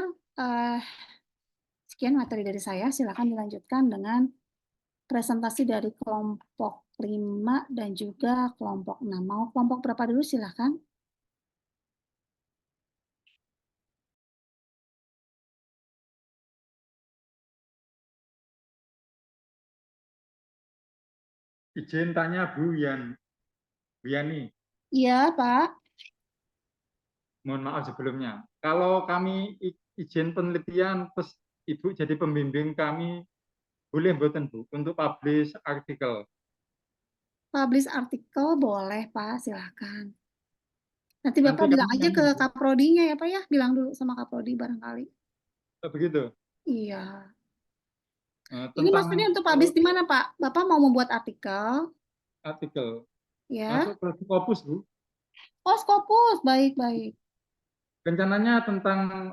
Sekian materi dari saya, silakan dilanjutkan dengan presentasi dari kelompok 5 dan juga kelompok 6. Mau kelompok berapa dulu silakan. Izin tanya Bu Yani. Iya Pak. Mohon maaf sebelumnya. Kalau kami izin penelitian, terus Ibu jadi pembimbing kami, boleh mboten Bu untuk publish artikel? Publish artikel boleh Pak, silakan. Nanti Nanti Bapak bilang kami aja ke Kaprodinya ya Pak ya, bilang dulu sama Kaprodi barangkali. begitu. Iya. Ini Tentang maksudnya untuk publish di mana Pak? Bapak mau membuat artikel? artikel Ya. masuk ke Scopus Bu. Oh, Scopus, baik-baik. Rencananya tentang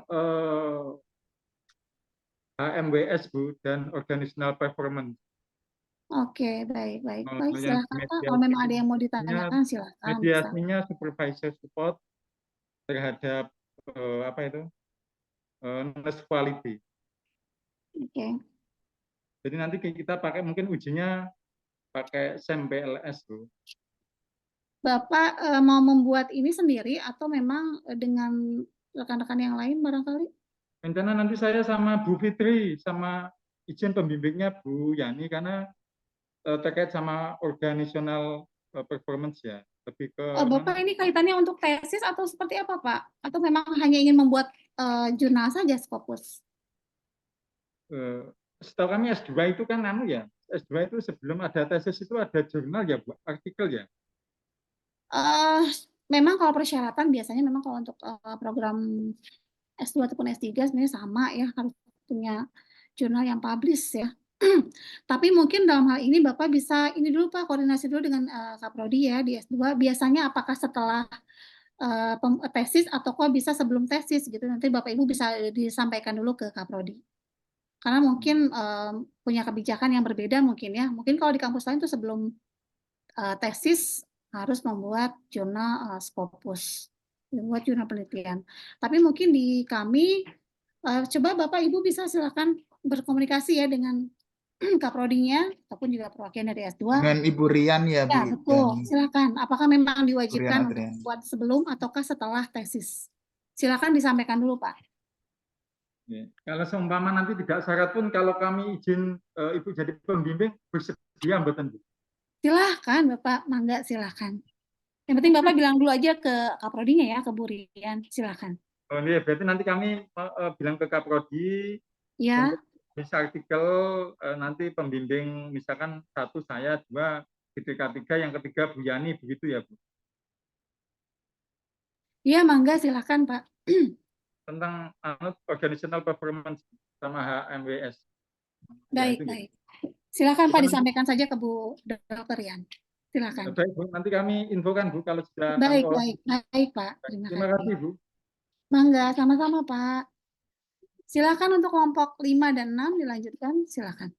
HMWS Bu dan organizational performance. Oke, baik-baik. Baik, Yang silakan Pak. Kalau memang ada yang mau ditanyakan, silakan. Bisa. mediasinya supervisor support terhadap apa itu nurse quality. Oke. Jadi nanti kita pakai mungkin ujinya pakai SEM BLS Bu. Bapak mau membuat ini sendiri atau memang dengan rekan-rekan yang lain barangkali? Rencana nanti saya sama Bu Fitri sama izin pembimbingnya Bu Yani karena terkait sama organizational performance ya. Lebih ke Bapak ini kaitannya untuk tesis atau seperti apa Pak? Atau memang hanya ingin membuat jurnal saja Scopus? setahu kami S2 itu kan ya. S2 itu sebelum ada tesis itu ada jurnal ya Bu, artikel ya. Memang kalau persyaratan biasanya memang kalau untuk program S2 ataupun S3 sebenarnya sama ya, harus punya jurnal yang publish ya. Tapi mungkin dalam hal ini Bapak bisa ini dulu Pak, koordinasi dulu dengan Kaprodi ya di S2. Biasanya apakah setelah tesis atau kok bisa sebelum tesis gitu. Nanti Bapak Ibu bisa disampaikan dulu ke Kaprodi. Karena mungkin punya kebijakan yang berbeda mungkin ya. Mungkin kalau di kampus lain tuh sebelum tesis harus membuat jurnal Scopus, membuat jurnal penelitian. Tapi mungkin di kami, coba Bapak Ibu bisa silakan berkomunikasi ya dengan Kaprodinya ataupun juga perwakilan dari S2. Dengan Ibu Rian ya Bu. Ya, betul. Silakan. Apakah memang diwajibkan untuk Adrian. buat sebelum ataukah setelah tesis? Silakan disampaikan dulu, Pak. Ya. Kalau seumpama nanti tidak syarat pun kalau kami izin Ibu jadi pembimbing bersedia mboten Bu? Silahkan Bapak, mangga silahkan. Yang penting Bapak bilang dulu aja ke Kaprodinya ya, ke Bu Rian, silahkan. Oh iya, berarti nanti kami bilang ke Kaprodi Ya. untuk bisa artikel nanti pembimbing misalkan 1 saya, 2 Fitri K3, yang ketiga Bu Yani, begitu ya Bu? Iya, mangga silahkan Pak. tentang organizational performance sama HMWS. Ya, Baik, itu, Bu. baik. Silakan Pak Kita nanti- disampaikan saja ke Bu Dr. Yan. Silakan. Baik, Bu. Nanti kami infokan, Bu, kalau sudah kami Baik, olah. baik, baik Pak. Terima Terima kasih. kasih, Bu. Mangga, sama-sama Pak. Silakan untuk kelompok 5 dan 6 dilanjutkan, silakan.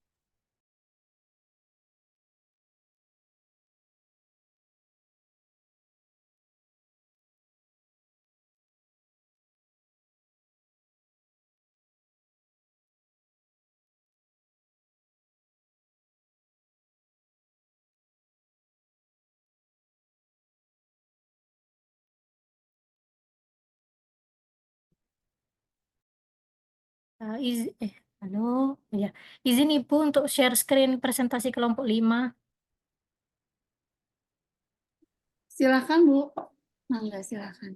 Halo, ya. Izin Ibu untuk share screen presentasi kelompok 5. Silakan Bu. Mangga, silakan.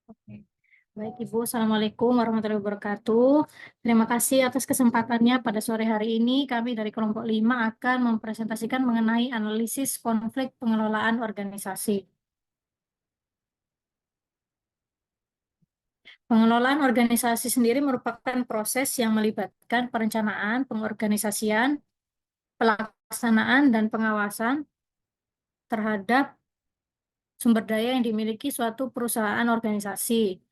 Oke. Baik Ibu, Assalamualaikum warahmatullahi wabarakatuh. Terima kasih atas kesempatannya pada sore hari ini. Kami dari kelompok 5 akan mempresentasikan mengenai analisis konflik pengelolaan organisasi. Pengelolaan organisasi sendiri merupakan proses yang melibatkan perencanaan, pengorganisasian, pelaksanaan, dan pengawasan terhadap sumber daya yang dimiliki suatu perusahaan organisasi.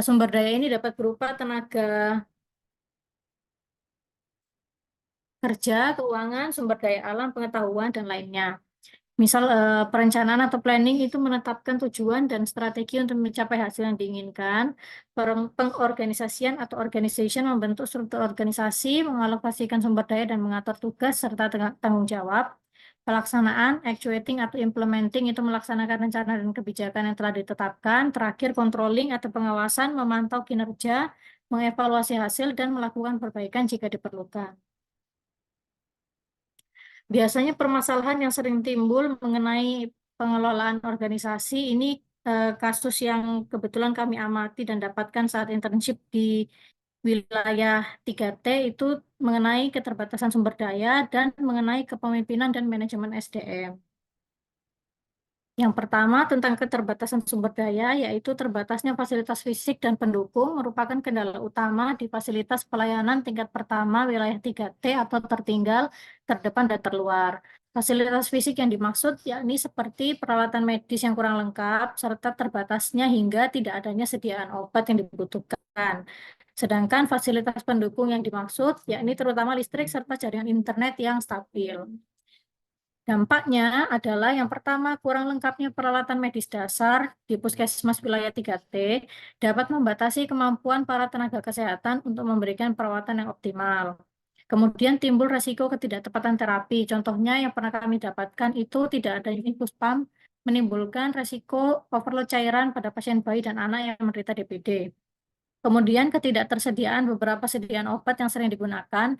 Sumber daya ini dapat berupa tenaga kerja, keuangan, sumber daya alam, pengetahuan, dan lainnya. Misal perencanaan atau planning itu menetapkan tujuan dan strategi untuk mencapai hasil yang diinginkan. Pengorganisasian atau organization membentuk struktur organisasi, mengalokasikan sumber daya dan mengatur tugas serta tanggung jawab. Pelaksanaan, actuating atau implementing itu melaksanakan rencana dan kebijakan yang telah ditetapkan. Terakhir, controlling atau pengawasan, memantau kinerja, mengevaluasi hasil, dan melakukan perbaikan jika diperlukan. Biasanya permasalahan yang sering timbul mengenai pengelolaan organisasi ini kasus yang kebetulan kami amati dan dapatkan saat internship di wilayah 3T itu mengenai keterbatasan sumber daya dan mengenai kepemimpinan dan manajemen SDM. Yang pertama tentang keterbatasan sumber daya, yaitu terbatasnya fasilitas fisik dan pendukung merupakan kendala utama di fasilitas pelayanan tingkat pertama wilayah 3T atau tertinggal, terdepan, dan terluar. Fasilitas fisik yang dimaksud yakni seperti peralatan medis yang kurang lengkap, serta terbatasnya hingga tidak adanya sediaan obat yang dibutuhkan. Sedangkan fasilitas pendukung yang dimaksud yakni terutama listrik serta jaringan internet yang stabil. Dampaknya adalah yang pertama, kurang lengkapnya peralatan medis dasar di puskesmas wilayah 3T dapat membatasi kemampuan para tenaga kesehatan untuk memberikan perawatan yang optimal. Kemudian timbul resiko ketidaktepatan terapi. Contohnya yang pernah kami dapatkan itu tidak adanya infus pump menimbulkan resiko overload cairan pada pasien bayi dan anak yang menderita DBD. Kemudian ketidaktersediaan beberapa sediaan obat yang sering digunakan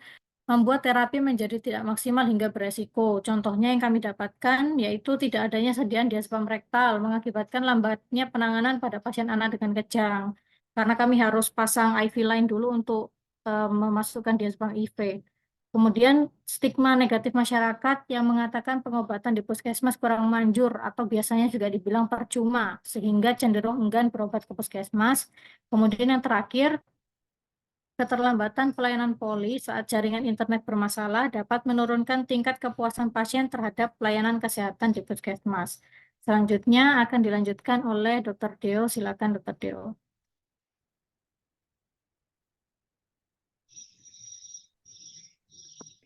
membuat terapi menjadi tidak maksimal hingga beresiko. Contohnya yang kami dapatkan yaitu tidak adanya sediaan diazepam rektal mengakibatkan lambatnya penanganan pada pasien anak dengan kejang. Karena kami harus pasang IV line dulu untuk memasukkan diazepam IV. Kemudian stigma negatif masyarakat yang mengatakan pengobatan di puskesmas kurang manjur atau biasanya juga dibilang percuma sehingga cenderung enggan berobat ke puskesmas. Kemudian yang terakhir, keterlambatan pelayanan poli saat jaringan internet bermasalah dapat menurunkan tingkat kepuasan pasien terhadap pelayanan kesehatan di puskesmas. Selanjutnya akan dilanjutkan oleh Dr. Deo. Silakan Dr. Deo.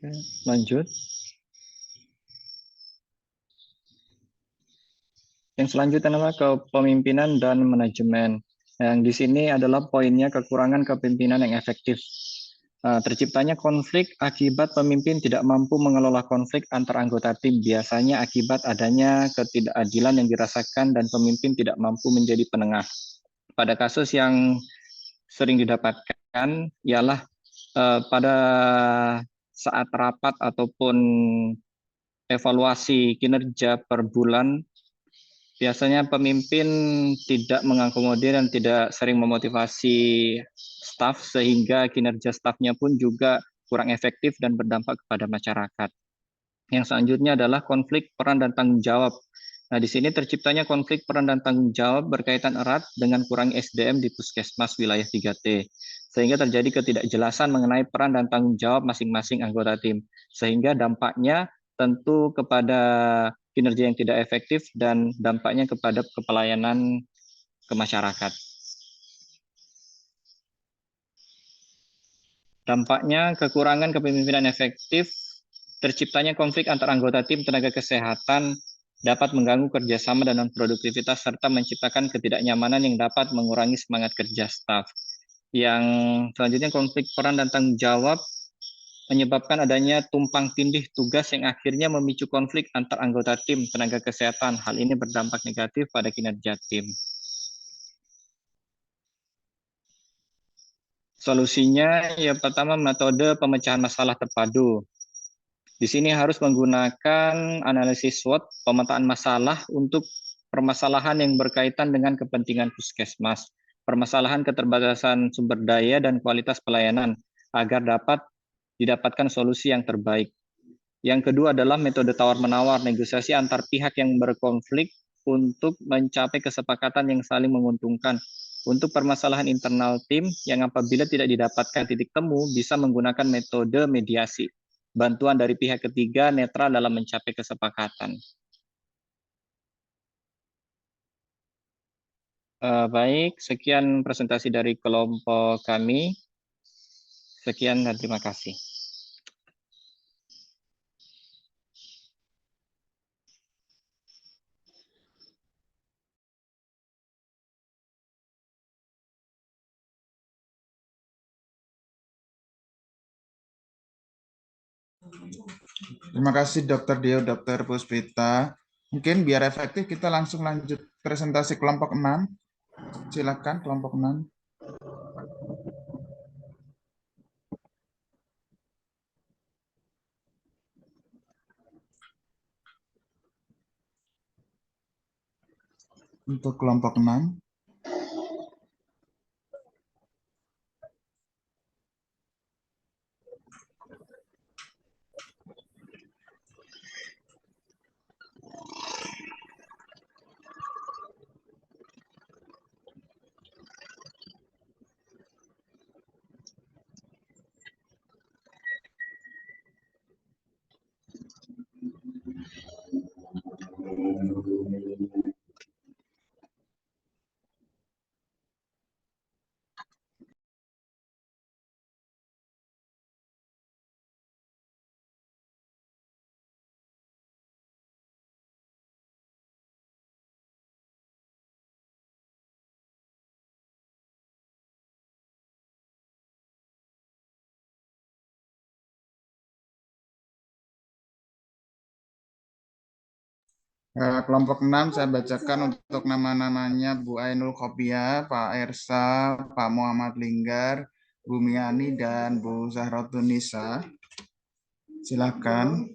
Oke, lanjut. Yang selanjutnya adalah kepemimpinan dan manajemen. Yang di sini adalah poinnya kekurangan kepemimpinan yang efektif. Terciptanya konflik akibat pemimpin tidak mampu mengelola konflik antar anggota tim, biasanya akibat adanya ketidakadilan yang dirasakan dan pemimpin tidak mampu menjadi penengah. Pada kasus yang sering didapatkan ialah pada saat rapat ataupun evaluasi kinerja per bulan biasanya pemimpin tidak mengakomodir dan tidak sering memotivasi staf sehingga kinerja stafnya pun juga kurang efektif dan berdampak kepada masyarakat. Yang selanjutnya adalah konflik peran dan tanggung jawab. Nah, di sini terciptanya konflik peran dan tanggung jawab berkaitan erat dengan kurang SDM di Puskesmas wilayah 3T, sehingga terjadi ketidakjelasan mengenai peran dan tanggung jawab masing-masing anggota tim, sehingga dampaknya tentu kepada kinerja yang tidak efektif dan dampaknya kepada kepelayanan ke masyarakat. Dampaknya kekurangan kepemimpinan efektif, terciptanya konflik antar anggota tim tenaga kesehatan dapat mengganggu kerjasama dan produktivitas serta menciptakan ketidaknyamanan yang dapat mengurangi semangat kerja staf. Yang selanjutnya konflik peran dan tanggung jawab menyebabkan adanya tumpang tindih tugas yang akhirnya memicu konflik antar anggota tim tenaga kesehatan. Hal ini berdampak negatif pada kinerja tim. Solusinya yang pertama metode pemecahan masalah terpadu. Di sini harus menggunakan analisis SWOT, pemetaan masalah untuk permasalahan yang berkaitan dengan kepentingan puskesmas, permasalahan keterbatasan sumber daya dan kualitas pelayanan agar dapat didapatkan solusi yang terbaik. Yang kedua adalah metode tawar-menawar, negosiasi antar pihak yang berkonflik untuk mencapai kesepakatan yang saling menguntungkan. Untuk permasalahan internal tim yang apabila tidak didapatkan titik temu bisa menggunakan metode mediasi. Bantuan dari pihak ketiga netral dalam mencapai kesepakatan. Baik, sekian presentasi dari kelompok kami. Sekian dan terima kasih. Terima kasih Dr. Dio, Dr. Puspita. Mungkin biar efektif kita langsung lanjut presentasi kelompok 6. Silakan kelompok 6. Untuk kelompok 6. Kelompok 6 saya bacakan untuk nama-namanya Bu Ainul Kopia, Pak Ersa, Pak Muhammad Linggar, Bu Miani, dan Bu Zahrotunisa. Silakan.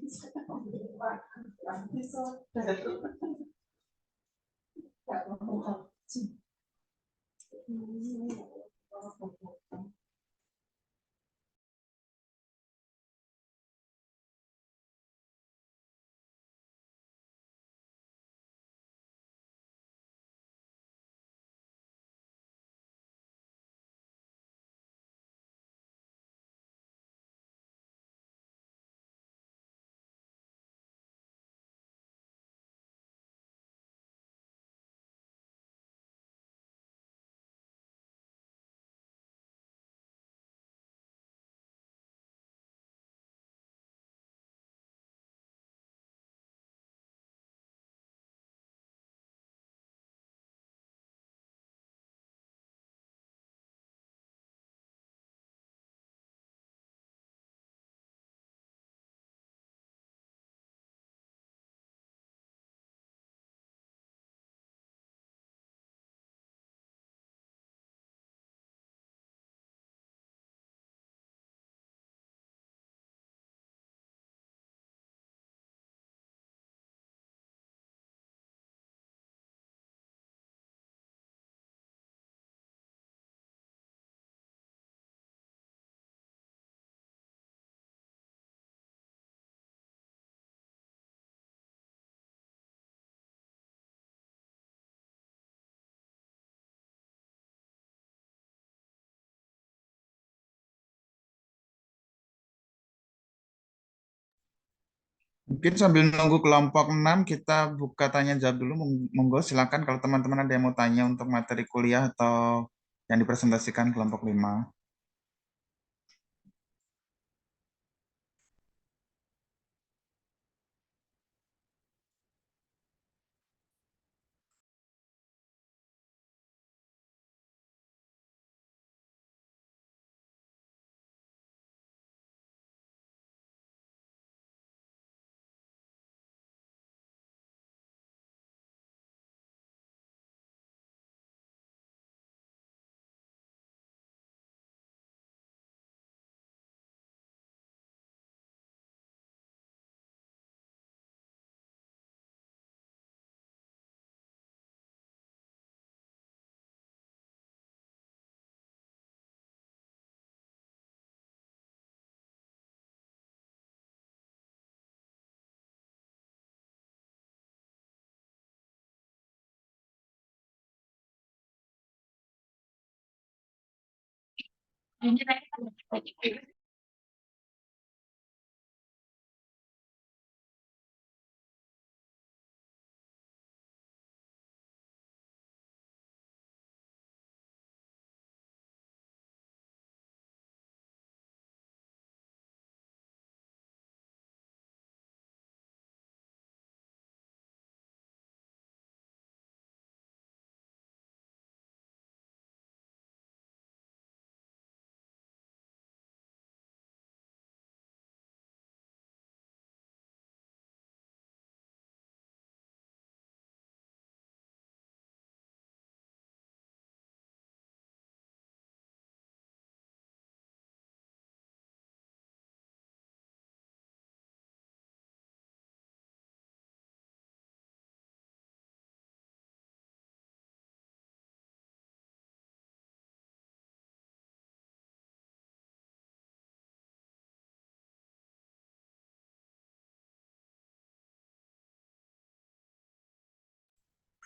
Mungkin sambil nunggu kelompok 6 kita buka tanya jawab dulu. Monggo silakan kalau teman-teman ada yang mau tanya untuk materi kuliah atau yang dipresentasikan kelompok 5.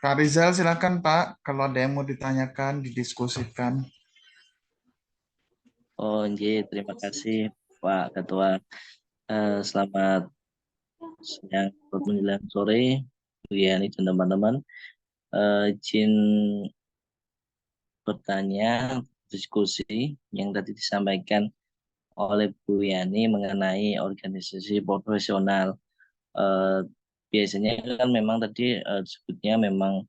Pak Rizal silakan Pak, kalau ada yang mau ditanyakan, didiskusikan. Oh, terima kasih Pak Ketua. Selamat siang atau menjelang sore, Bu Yani dan teman-teman. Izin bertanya, diskusi yang tadi disampaikan oleh Bu Yani mengenai organisasi profesional. Eh, Biasanya kan memang tadi disebutnya memang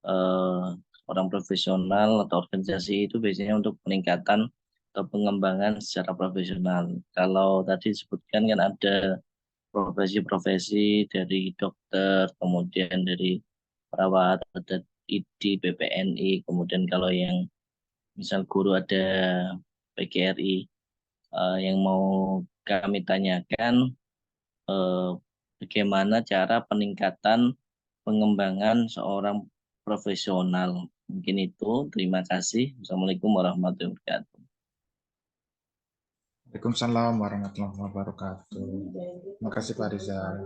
eh, orang profesional atau organisasi itu biasanya untuk peningkatan atau pengembangan secara profesional. Kalau tadi disebutkan kan ada profesi-profesi dari dokter, kemudian dari perawat, ada ID, PPNI, kemudian kalau yang misal guru ada PGRI. Yang mau kami tanyakan, eh, bagaimana cara peningkatan pengembangan seorang profesional. Mungkin itu. Terima kasih. Assalamualaikum warahmatullahi wabarakatuh. Waalaikumsalam warahmatullahi wabarakatuh. Terima kasih Pak Rizal.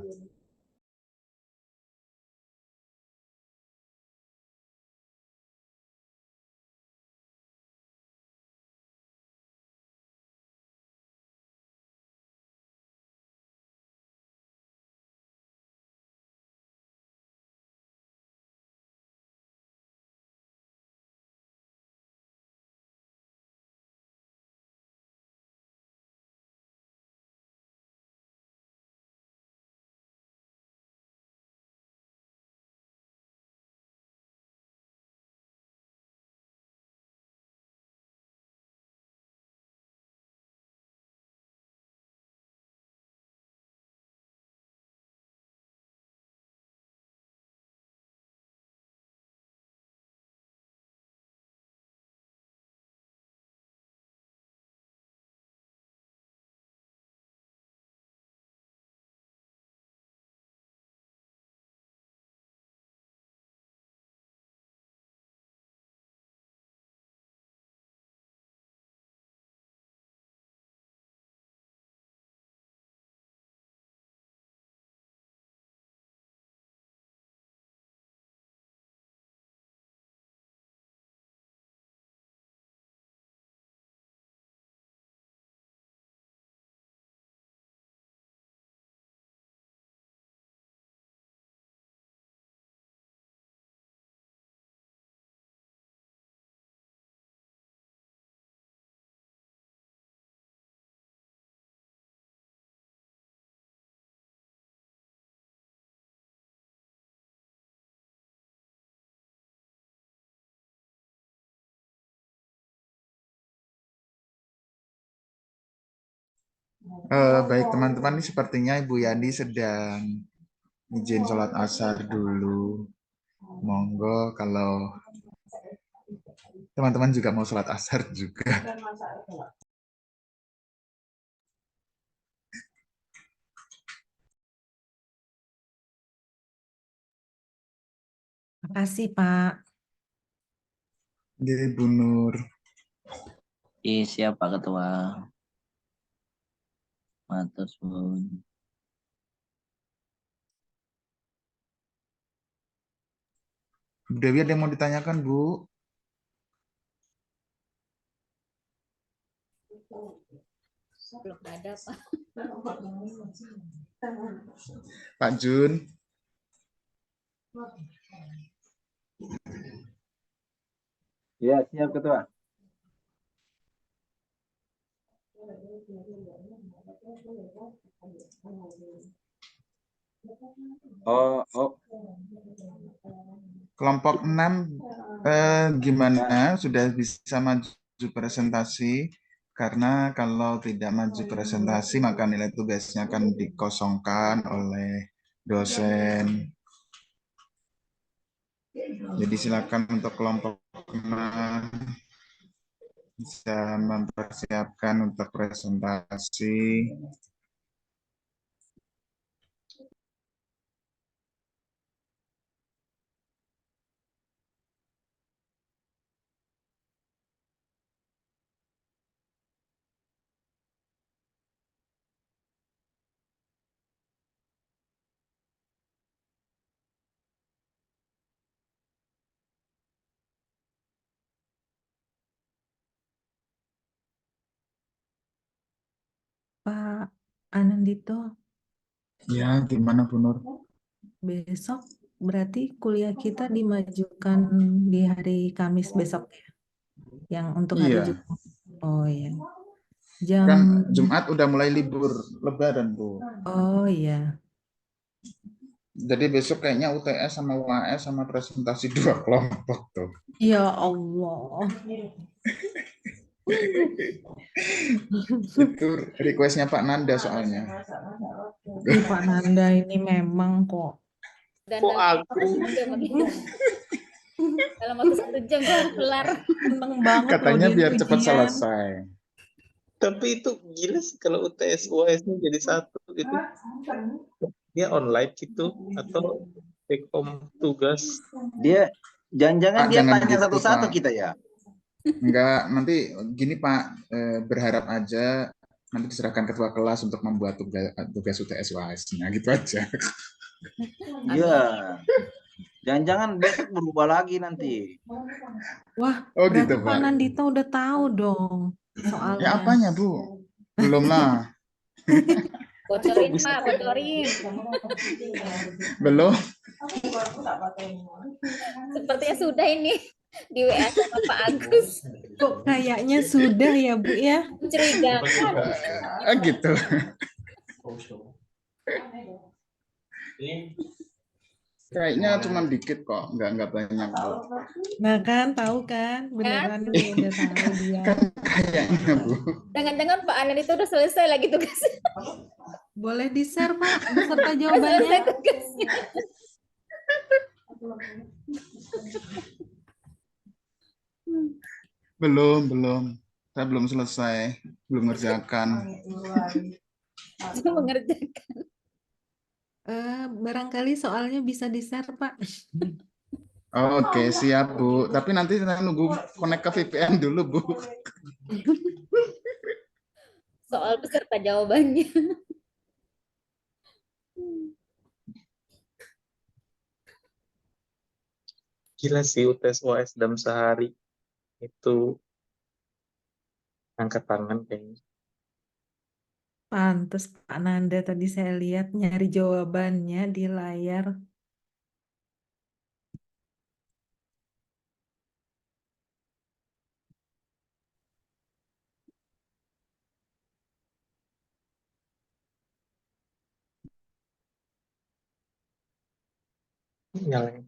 Baik teman-teman, ini sepertinya Ibu Yani sedang izin sholat asar dulu. Monggo kalau teman-teman juga mau sholat asar juga. Makasih, Pak. Jadi Bu Nur. Siap Pak Ketua. Matur suwun. Bu Dewi ada yang mau ditanyakan, Bu? Belum ada, Pak. Pak Jun. Ya, siap Ketua. Oh, Kelompok 6 gimana? Sudah bisa maju presentasi? Karena kalau tidak maju presentasi, maka nilai tugasnya akan dikosongkan oleh dosen. Jadi silakan untuk kelompok 6 bisa mempersiapkan untuk presentasi. Pak Anandito, Ya, gimana Bu Nur? besok berarti kuliah kita dimajukan di hari Kamis besok ya? Yang untuk hari Iya, Jumat. Oh iya. kan Jam, Jumat udah mulai libur Lebaran, Bu. oh iya. Jadi besok kayaknya UTS sama UAS sama presentasi dua kelompok tuh. Ya Allah. Itu requestnya Pak Nanda soalnya. Ih, Pak Nanda ini memang kok. Dan dalam waktu 1 jam begini. Dalam waktu 1 jam gue harus kelar. Seneng banget loh Katanya dia biar cepat ujian. selesai. tapi itu gila sih kalau UTS UAS-nya jadi satu itu. Dia online gitu atau take home tugas. Dia jangan-jangan Pak, dia jangan tanya gitu, satu-satu Pak. kita ya. Enggak, nanti gini Pak, berharap aja nanti diserahkan ketua kelas untuk membuat tugas UTS UAS-nya gitu aja. Iya. Jangan-jangan besok berubah lagi nanti. Wah, Oh berarti gitu Pak Pak. Nandita udah tahu dong Ya soalnya. apanya Bu? Belum lah. Bocorin, Pak, bocorin. Belum. Sepertinya sudah ini di WA sama Pak Agus. Kok kayaknya sudah ya Bu ya? Mencurigakan. Gitu. Kayaknya cuma dikit kok, nggak banyak Bu. Nah kan, tahu kan? Beneran nih udah tahu dia. Kan kayaknya Bu. Jangan-jangan Pak Anan itu udah selesai lagi tugasnya. Boleh di-share Pak beserta Udah selesai jawabannya. tugasnya. Belum. Saya belum selesai, belum ngerjakan. Cuma mengerjakan. Barangkali soalnya bisa di-share Pak. Oke, siap Bu. Tapi nanti saya nunggu connect ke VPN dulu Bu. Soal beserta jawabannya. Gila sih UTS UAS dalam sehari itu angkat tangan kayaknya. Pantes Pak Nanda tadi saya lihat nyari jawabannya di layar. Nyalain.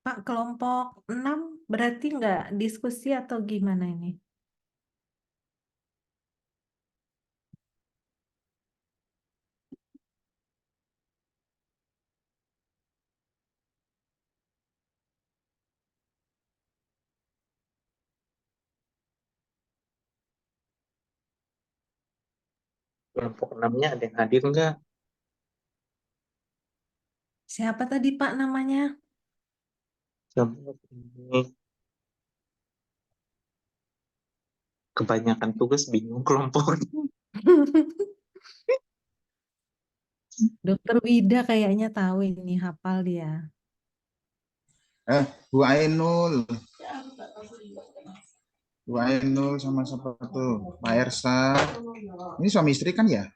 Pak, kelompok 6 berarti nggak diskusi atau gimana ini? Kelompok 6-nya ada yang hadir nggak? Siapa tadi Pak namanya? Kelompok ini kebanyakan tugas bingung kelompok. Dokter Wida kayaknya tahu ini, hafal dia. Bu Ainul. Bu Ainul sama siapa tuh? Pak Ersa. Ini suami istri kan ya?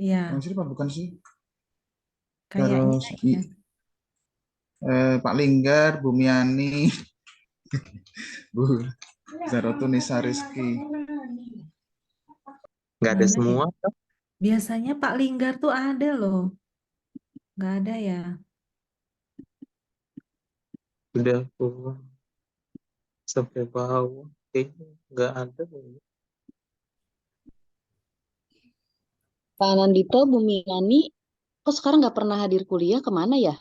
Iya, Suami istri apa bukan sih? kayaknya Terus ya. Pak Linggar, Bu Miani, Bu Zarotunisa Rizky. Nggak ada Mana ya? semua. Biasanya Pak Linggar tuh ada loh. Nggak ada ya. Udah sampai bawah. Kayaknya nggak ada. Pak Nandito, Bu Miani, kok sekarang nggak pernah hadir kuliah, kemana ya?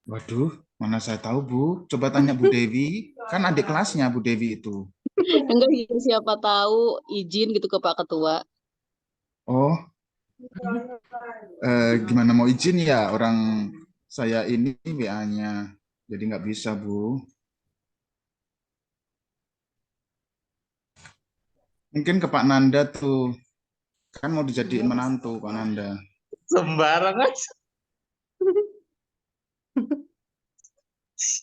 Waduh, mana saya tahu Bu. Coba tanya Bu Dewi. Kan adik kelasnya Bu Dewi itu. Enggak, ya, siapa tahu izin gitu ke Pak Ketua. Oh, gimana mau izin ya? Orang saya ini WA-nya. Jadi nggak bisa Bu. Mungkin ke Pak Nanda tuh. Kan mau dijadiin menantu Pak Nanda. Sembarang aja.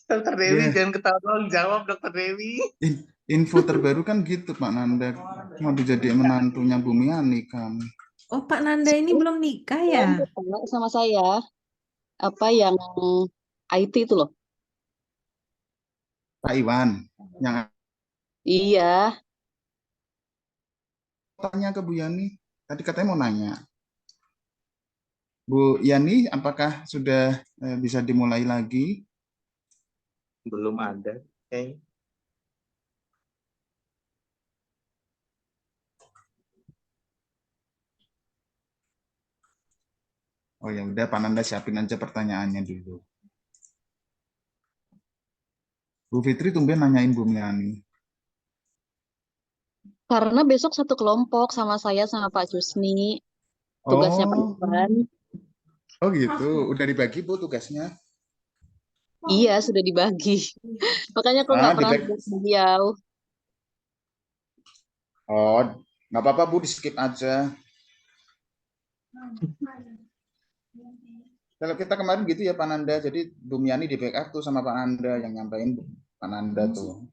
Dokter Dewi, Iya. jangan ketawa, jawab Dokter Dewi. Info terbaru kan gitu Pak Nanda. Mau dijadiin menantunya Bu Miani kan. Oh, Pak Nanda ini belum nikah ya? Tanya sama saya, apa yang IT itu loh. Pak Iwan. Yang Iya, tanya ke Bu Yani. Tadi katanya mau nanya. Bu Yani, apakah sudah bisa dimulai lagi? Belum ada. Kayaknya. Oh ya udah, Pak Nanda siapin aja pertanyaannya dulu. Bu Fitri tumben nanyain Bu Yani. karena besok satu kelompok sama saya sama Pak Jusni. Tugasnya Pak Iwan. Oh gitu, udah dibagi Bu tugasnya? Iya, sudah dibagi. Makanya kok nggak pernah dibagi. lihat beliau. Oh, nggak apa-apa Bu, di skip aja. Kalau kita kemarin gitu ya Pak Nanda, jadi Bu Miani di backup tuh sama Pak Nanda yang nyampein Pak Nanda tuh.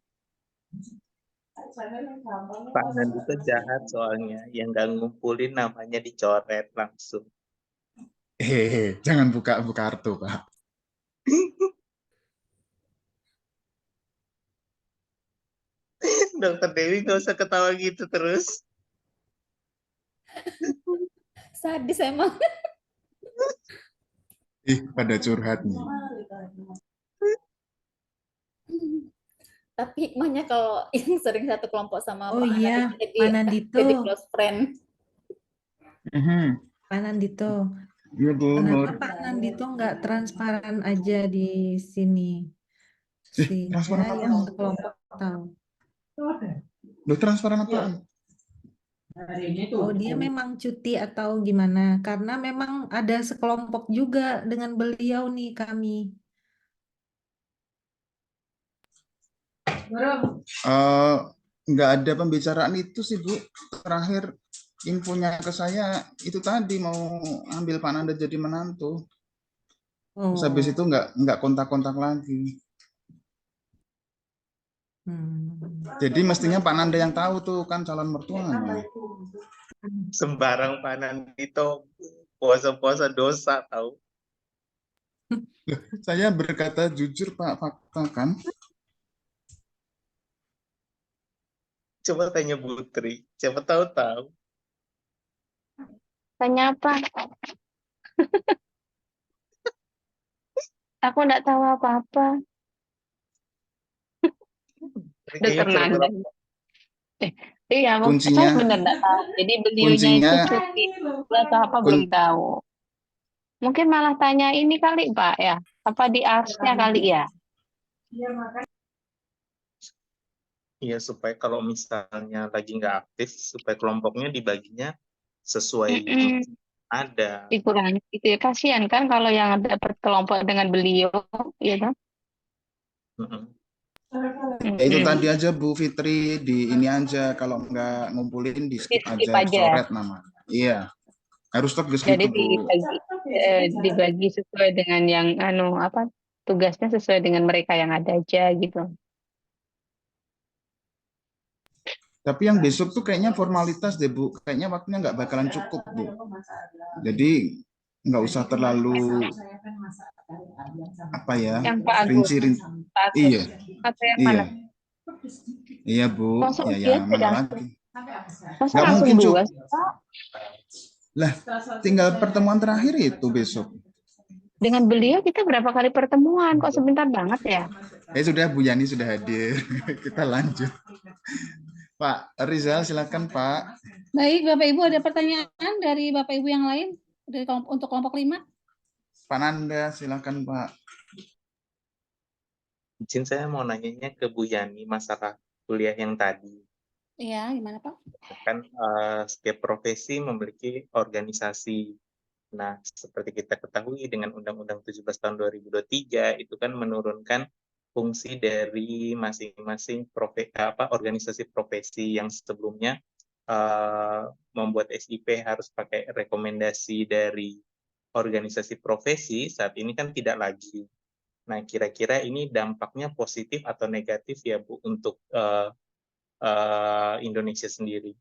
Pak Nandito jahat soalnya, yang nggak ngumpulin namanya dicoret langsung. Jangan buka kartu Pak. Dokter Dewi nggak usah ketawa gitu terus. Sadis emang. Pada curhat nih. Tapi hikmahnya kalau yang sering satu kelompok sama Oh Pak iya, Nandito Pak Nandito. jadi close friend. Pak Nandito. Iya Bu. Kenapa Pak Nandito nggak transparan aja di sini? Transparan Sehingga apa? yang sekelompok tahu. Loh, transparan apa? Oh, dia memang cuti atau gimana? Karena memang ada sekelompok juga dengan beliau nih kami. Nggak ada pembicaraan itu sih Bu. Terakhir infonya ke saya itu tadi mau ambil Pak Nanda jadi menantu. Terus habis itu nggak kontak-kontak lagi. Jadi mestinya Pak Nanda yang tahu tuh kan calon mertuanya. Sembarang Pak Nandito, puasa-puasa dosa tahu. Saya berkata jujur Pak, fakta kan. Coba tanya Putri, siapa tahu. Tanya apa? Aku nggak tahu apa-apa. Tapi Dokter kayaknya Nanda. pura-pura Iya, saya Kuncinya, benar nggak tahu. Jadi beliaunya itu kuncinya, cuti atau apa belum kun, tahu. Mungkin malah tanya ini kali Pak ya. Apa di ARS-nya kali ya? ya supaya kalau misalnya lagi nggak aktif, supaya kelompoknya dibaginya sesuai Mm-mm. ada. Dikurangi itu ya, kasihan kan kalau yang dapat kelompok dengan beliau, ya kan? Mm-mm. ya itu Mm-mm. tadi aja Bu Fitri, di ini aja, kalau nggak ngumpulin di skip Di-skip aja, aja. coret nama. Iya, harus tegas Jadi gitu Bu. dibagi sesuai dengan yang apa tugasnya sesuai dengan mereka yang ada aja gitu. Tapi yang besok tuh kayaknya formalitas deh Bu, kayaknya waktunya nggak bakalan cukup Bu. Jadi nggak usah terlalu apa ya, Yang Pak Agus, rinci-rinci. Pak Agus. Iya, Atau yang iya, mana? iya Bu. Masuk Ya dia mana sudah. lagi? Masa Nggak langsung mungkin Cuk. 2 sih, Pak? Lah, tinggal pertemuan terakhir itu besok. Dengan beliau kita berapa kali pertemuan? Kok sebentar banget ya? Sudah Bu Yani sudah hadir. Kita lanjut. Pak Rizal silakan Pak. Baik, Bapak Ibu ada pertanyaan dari Bapak Ibu yang lain untuk kelompok 5? Pak Nanda silakan Pak. Izin saya mau nanyanya ke Bu Yani masalah kuliah yang tadi. Iya, gimana Pak? Kan setiap profesi memiliki organisasi. Nah, seperti kita ketahui dengan Undang-Undang 17 tahun 2023 itu kan menurunkan fungsi dari masing-masing organisasi profesi yang sebelumnya membuat SIP harus pakai rekomendasi dari organisasi profesi, saat ini kan tidak lagi. Nah, kira-kira ini dampaknya positif atau negatif ya Bu untuk Indonesia sendiri?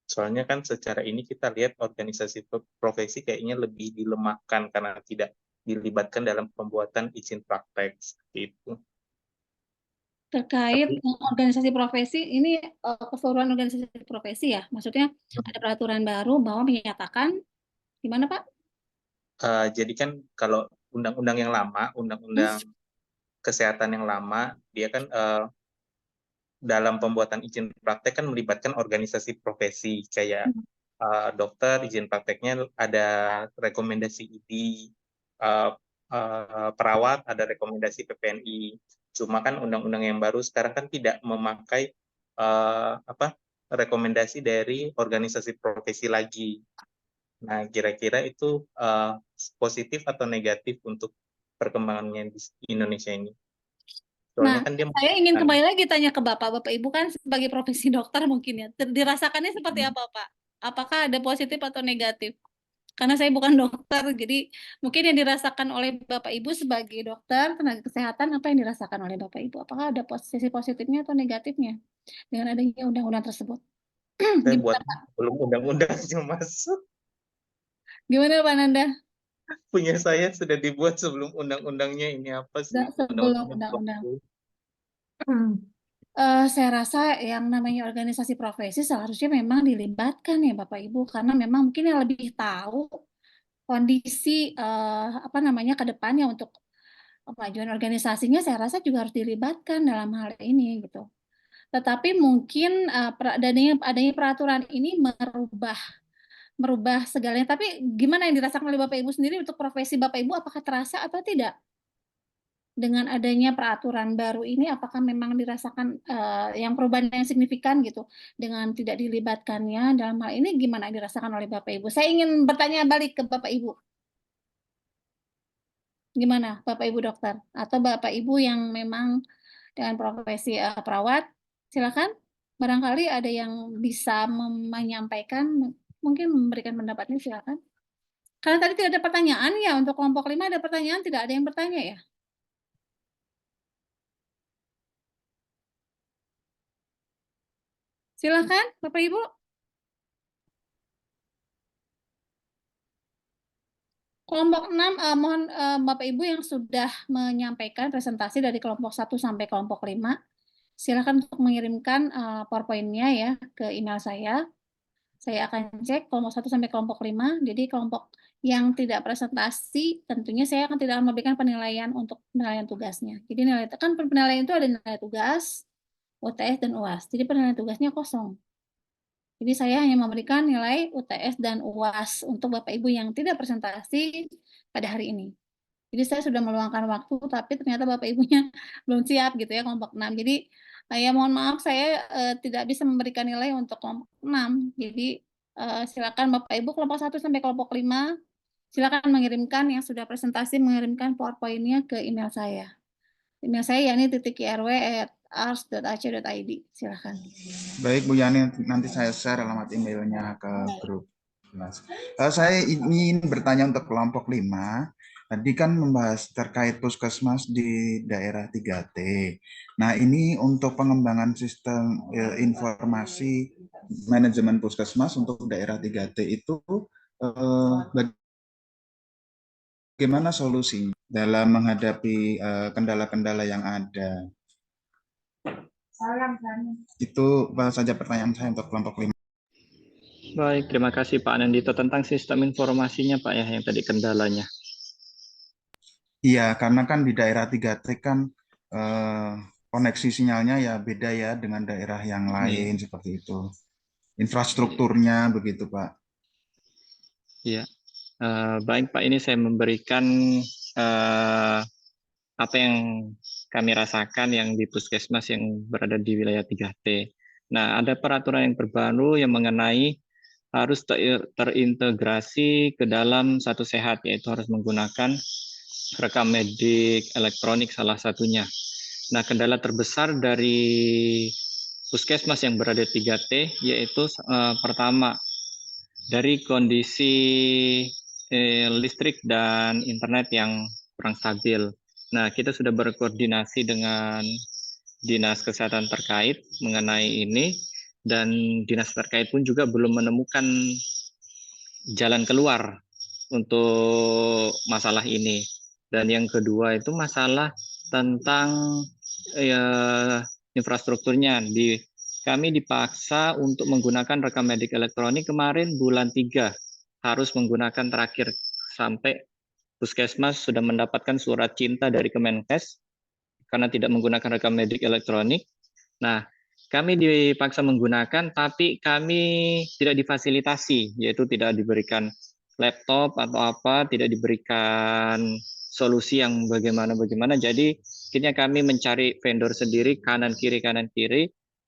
Soalnya kan secara ini kita lihat organisasi profesi kayaknya lebih dilemahkan karena tidak dilibatkan dalam pembuatan izin praktek seperti itu. Terkait Tapi organisasi profesi, ini keseluruhan organisasi profesi ya? Maksudnya ada peraturan baru bahwa menyatakan, gimana Pak? jadi kan kalau undang-undang yang lama, undang-undang kesehatan yang lama, dia kan dalam pembuatan izin praktek kan melibatkan organisasi profesi kayak dokter, izin prakteknya ada rekomendasi ID, perawat ada rekomendasi PPNI. Cuma kan undang-undang yang baru sekarang kan tidak memakai rekomendasi dari organisasi profesi lagi. Nah, kira-kira itu positif atau negatif untuk perkembangannya di Indonesia ini? Soalnya Nah, kan dia saya ingin kembali lagi tanya ke Bapak. Bapak Ibu kan sebagai profesi dokter mungkin ya. Dirasakannya seperti apa Pak? Apakah ada positif atau negatif? Karena saya bukan dokter, jadi mungkin yang dirasakan oleh Bapak Ibu sebagai dokter, tenaga kesehatan, apa yang dirasakan oleh Bapak Ibu? Apakah ada sisi positifnya atau negatifnya dengan adanya undang-undang tersebut? saya Gimana buat Pak? belum undang-undangnya masuk. Gimana Pak Nanda? Punya saya sudah dibuat sebelum undang-undangnya ini apa sih? Sebelum Undang-undangnya undang-undang. belum. Saya rasa yang namanya organisasi profesi seharusnya memang dilibatkan ya Bapak Ibu, karena memang mungkin yang lebih tahu kondisi apa namanya ke depannya untuk kemajuan organisasinya, saya rasa juga harus dilibatkan dalam hal ini gitu. Tetapi mungkin adanya peraturan ini merubah segalanya. Tapi gimana yang dirasakan oleh Bapak Ibu sendiri untuk profesi Bapak Ibu, apakah terasa atau tidak? Dengan adanya peraturan baru ini, apakah memang dirasakan yang perubahan yang signifikan gitu dengan tidak dilibatkannya dalam hal ini, gimana dirasakan oleh Bapak Ibu? Saya ingin bertanya balik ke Bapak Ibu. Gimana Bapak Ibu dokter atau Bapak Ibu yang memang dengan profesi perawat, silakan. Barangkali ada yang bisa menyampaikan, mungkin memberikan pendapatnya, silakan. Karena tadi tidak ada pertanyaan ya, untuk kelompok 5 ada pertanyaan, tidak ada yang bertanya ya? Silakan Bapak Ibu. Kelompok 6, mohon Bapak Ibu yang sudah menyampaikan presentasi dari kelompok 1 sampai kelompok 5, silakan untuk mengirimkan PowerPoint-nya ya ke email saya. Saya akan cek kelompok 1 sampai kelompok 5. Jadi kelompok yang tidak presentasi, tentunya saya akan tidak memberikan penilaian untuk penilaian tugasnya. Jadi penilaian itu ada nilai tugas, UTS, dan UAS. Jadi penilaian tugasnya kosong. Jadi saya hanya memberikan nilai UTS dan UAS untuk Bapak Ibu yang tidak presentasi pada hari ini. Jadi saya sudah meluangkan waktu, tapi ternyata Bapak Ibunya belum siap gitu ya kelompok 6. Jadi ya mohon maaf saya tidak bisa memberikan nilai untuk kelompok 6. Jadi silakan Bapak Ibu kelompok 1 sampai kelompok 5 silakan mengirimkan yang sudah presentasi, mengirimkan PowerPoint-nya ke email saya. Email saya yakni titik.irw@ars.ac.id. Silakan. Baik Bu Yani, nanti saya share alamat emailnya ke grup. Saya ingin bertanya untuk kelompok 5. Tadi kan membahas terkait puskesmas di daerah 3T. Nah, ini untuk pengembangan sistem informasi manajemen puskesmas untuk daerah 3T itu bagaimana solusinya dalam menghadapi kendala-kendala yang ada? Itu saja pertanyaan saya untuk kelompok 5. Baik, terima kasih Pak Anandito. Tentang sistem informasinya Pak ya, yang tadi kendalanya. Iya, karena kan di daerah 3T kan koneksi sinyalnya ya beda ya dengan daerah yang lain seperti itu. Infrastrukturnya begitu Pak. Iya, baik Pak, ini saya memberikan apa yang kami rasakan yang di puskesmas yang berada di wilayah 3T. Nah, ada peraturan yang terbaru yang mengenai harus terintegrasi ke dalam Satu Sehat, yaitu harus menggunakan rekam medik elektronik salah satunya. Nah, kendala terbesar dari puskesmas yang berada di 3T yaitu pertama, dari kondisi listrik dan internet yang kurang stabil. Nah, kita sudah berkoordinasi dengan dinas kesehatan terkait mengenai ini, dan dinas terkait pun juga belum menemukan jalan keluar untuk masalah ini. Dan yang kedua itu masalah tentang infrastrukturnya. Kami dipaksa untuk menggunakan rekam medik elektronik kemarin bulan 3, harus menggunakan terakhir sampai puskesmas sudah mendapatkan surat cinta dari Kemenkes karena tidak menggunakan rekam medik elektronik. Nah, kami dipaksa menggunakan, tapi kami tidak difasilitasi, yaitu tidak diberikan laptop atau apa, tidak diberikan solusi yang bagaimana. Jadi, akhirnya kami mencari vendor sendiri, kanan kiri,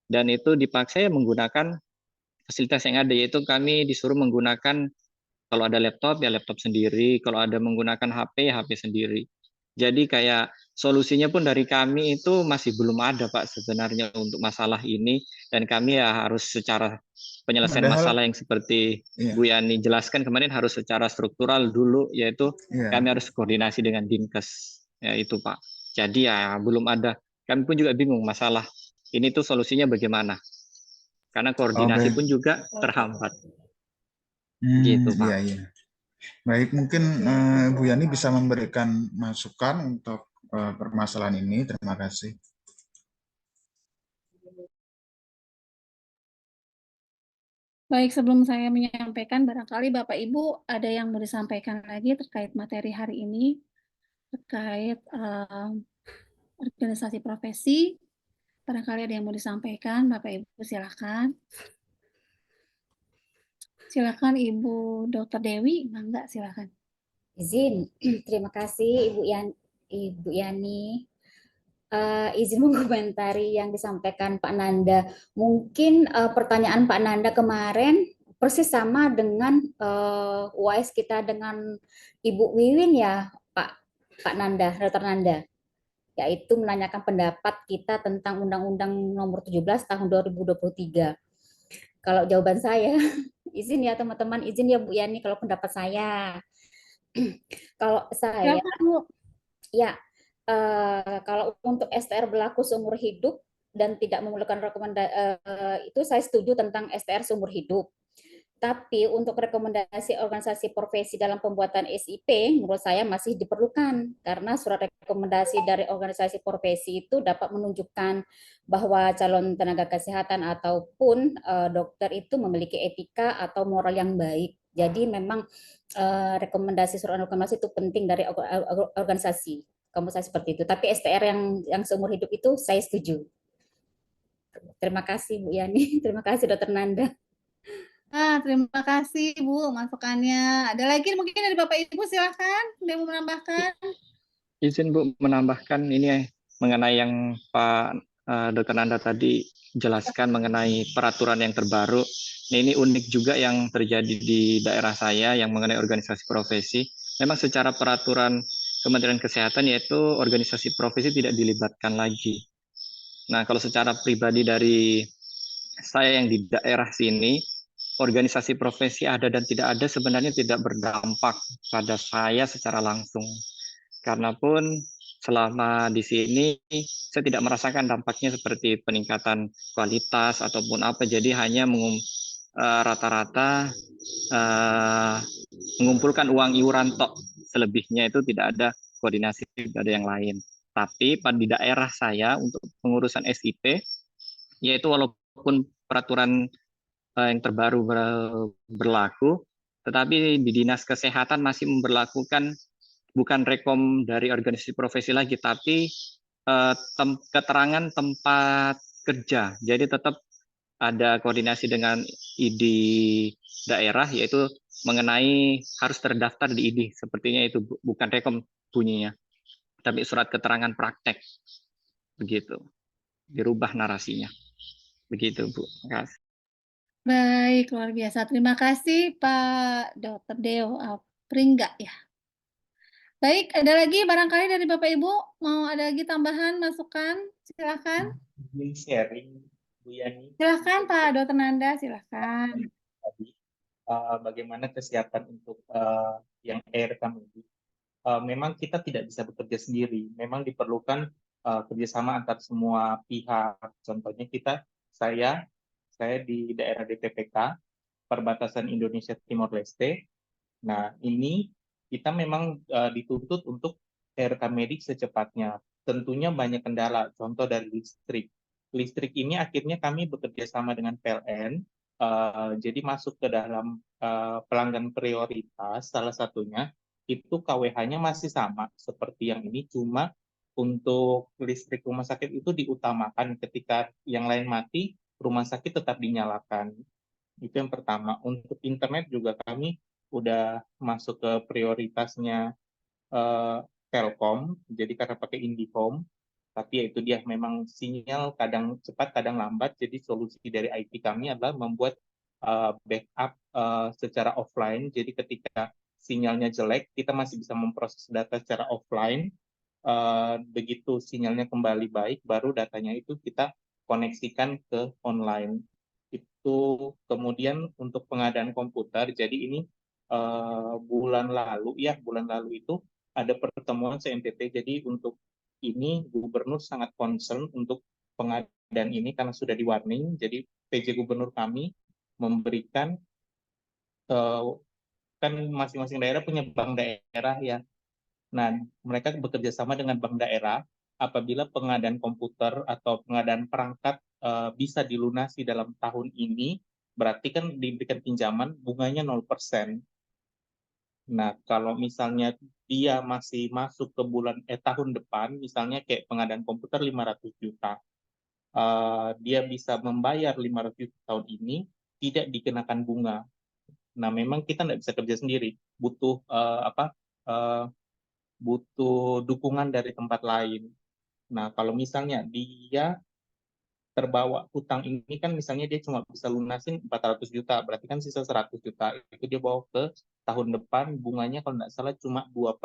dan itu dipaksa ya menggunakan fasilitas yang ada, yaitu kami disuruh menggunakan, kalau ada laptop ya laptop sendiri, kalau ada menggunakan HP ya HP sendiri. Jadi kayak solusinya pun dari kami itu masih belum ada Pak sebenarnya untuk masalah ini, dan kami ya harus secara penyelesaian masalah yang seperti Bu Yani jelaskan kemarin harus secara struktural dulu, yaitu kami harus koordinasi dengan Dinkes, ya itu Pak. Jadi ya belum ada, kami pun juga bingung masalah ini tuh solusinya bagaimana, karena koordinasi pun juga terhambat. Gitu Pak. Iya. Baik, mungkin Bu Yani bisa memberikan masukan untuk permasalahan ini. Terima kasih. Baik, sebelum saya menyampaikan, barangkali Bapak Ibu ada yang mau disampaikan lagi terkait materi hari ini, terkait organisasi profesi. Barangkali ada yang mau disampaikan, Bapak Ibu silakan. Silakan Ibu Dr. Dewi, enggak silakan. Izin, terima kasih Ibu Yani. Izin mengomentari yang disampaikan Pak Nanda. Mungkin pertanyaan Pak Nanda kemarin persis sama dengan UAS kita dengan Ibu Wiwin ya, Pak Nanda, Dr. Nanda. Yaitu menanyakan pendapat kita tentang Undang-Undang Nomor 17 Tahun 2023. Kalau jawaban saya, izin ya teman-teman, izin ya Bu Yani kalau pendapat saya. Kalau saya, ya, kalau untuk STR berlaku seumur hidup dan tidak memerlukan rekomendasi, itu saya setuju tentang STR seumur hidup. Tapi untuk rekomendasi organisasi profesi dalam pembuatan SIP, menurut saya masih diperlukan karena surat rekomendasi dari organisasi profesi itu dapat menunjukkan bahwa calon tenaga kesehatan ataupun dokter itu memiliki etika atau moral yang baik. Jadi memang rekomendasi surat rekomendasi itu penting dari organisasi. Kamu saya seperti itu. Tapi STR yang seumur hidup itu saya setuju. Terima kasih Bu Yani. Terima kasih Dokter Nanda. Terima kasih Bu masukannya. Ada lagi mungkin dari Bapak Ibu, silakan. Ada yang mau menambahkan? Izin Bu menambahkan ini mengenai yang Pak Dr. Nanda tadi jelaskan mengenai peraturan yang terbaru. Nah, ini unik juga yang terjadi di daerah saya yang mengenai organisasi profesi. Memang secara peraturan Kementerian Kesehatan yaitu organisasi profesi tidak dilibatkan lagi. Nah, kalau secara pribadi dari saya yang di daerah sini, organisasi profesi ada dan tidak ada sebenarnya tidak berdampak pada saya secara langsung. Karena pun selama di sini saya tidak merasakan dampaknya seperti peningkatan kualitas ataupun apa. Jadi hanya rata-rata mengumpulkan uang iuran tok. Selebihnya itu tidak ada koordinasi, tidak ada yang lain. Tapi di daerah saya untuk pengurusan SIP, yaitu walaupun peraturan yang terbaru berlaku, tetapi di Dinas Kesehatan masih memberlakukan bukan rekom dari organisasi profesi lagi, tapi keterangan tempat kerja. Jadi tetap ada koordinasi dengan ID daerah, yaitu mengenai harus terdaftar di ID. Sepertinya itu bukan rekom bunyinya, tapi surat keterangan praktek. Begitu. Dirubah narasinya. Begitu, Bu. Terima kasih. Baik, luar biasa. Terima kasih Pak Dr. Deo Pringga ya. Baik, ada lagi barangkali dari Bapak Ibu mau ada lagi tambahan masukan? Silakan. Sharing Bu Yani. Silakan Pak Dr. Nanda, silakan. Bagaimana kesiapan untuk yang RK Medik. Memang kita tidak bisa bekerja sendiri. Memang diperlukan kerjasama antar semua pihak. Contohnya saya di daerah DPPK, perbatasan Indonesia Timor Leste. Nah, ini kita memang dituntut untuk RK Medik secepatnya. Tentunya banyak kendala, contoh dari listrik. Listrik ini akhirnya kami bekerja sama dengan PLN, jadi masuk ke dalam pelanggan prioritas, salah satunya itu KWH-nya masih sama seperti yang ini, cuma untuk listrik rumah sakit itu diutamakan, ketika yang lain mati, rumah sakit tetap dinyalakan. Itu yang pertama. Untuk internet juga kami udah masuk ke prioritasnya Telkom, jadi karena pakai IndiHome, tapi ya itu dia, memang sinyal kadang cepat, kadang lambat, jadi solusi dari IT kami adalah membuat backup secara offline, jadi ketika sinyalnya jelek, kita masih bisa memproses data secara offline, begitu sinyalnya kembali baik, baru datanya itu kita koneksikan ke online. Itu kemudian untuk pengadaan komputer, jadi ini bulan lalu itu ada pertemuan CNTT, jadi untuk ini Gubernur sangat concern untuk pengadaan ini karena sudah di-warning, jadi PJ Gubernur kami memberikan, kan masing-masing daerah punya bank daerah ya, nah mereka bekerja sama dengan bank daerah, apabila pengadaan komputer atau pengadaan perangkat bisa dilunasi dalam tahun ini, berarti kan diberikan pinjaman bunganya 0%. Nah, kalau misalnya dia masih masuk ke tahun depan, misalnya kayak pengadaan komputer 500 juta, dia bisa membayar 500 juta tahun ini, tidak dikenakan bunga. Nah, memang kita nggak bisa kerja sendiri, butuh butuh dukungan dari tempat lain. Nah, kalau misalnya dia terbawa hutang ini kan, misalnya dia cuma bisa lunasin 400 juta, berarti kan sisa 100 juta, itu dia bawa ke tahun depan, bunganya kalau nggak salah cuma 2%.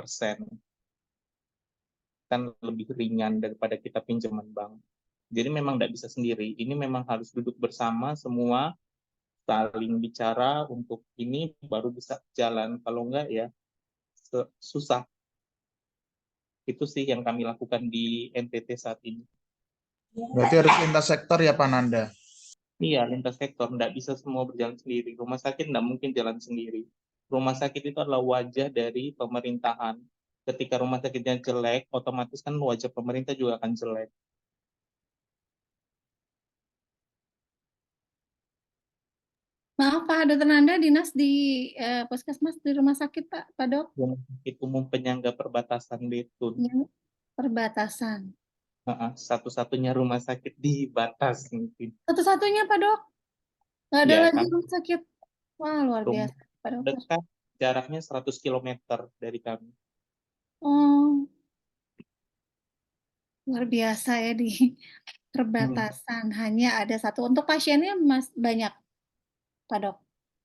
Kan lebih ringan daripada kita pinjaman bank. Jadi memang nggak bisa sendiri, ini memang harus duduk bersama semua, saling bicara, untuk ini baru bisa jalan, kalau enggak ya susah. Itu sih yang kami lakukan di NTT saat ini. Berarti harus lintas sektor ya Pak Nanda? Iya, lintas sektor, nggak bisa semua berjalan sendiri. Rumah sakit nggak mungkin jalan sendiri. Rumah sakit itu adalah wajah dari pemerintahan. Ketika rumah sakitnya jelek, otomatis kan wajah pemerintah juga akan jelek. Maaf Pak Dokter Nanda, dinas di puskesmas di rumah sakit Pak Dok, Rumah sakit umum penyangga perbatasan Betun. yang perbatasan. Satu-satunya rumah sakit di batas mungkin. Satu-satunya Pak Dok, nggak ada Ya, lagi kan rumah sakit. Wah luar rumah biasa Pak Dokter. dekat, jaraknya 100 km dari kami. Oh, luar biasa ya di perbatasan. Hanya ada satu. Untuk pasiennya banyak Pak Dok.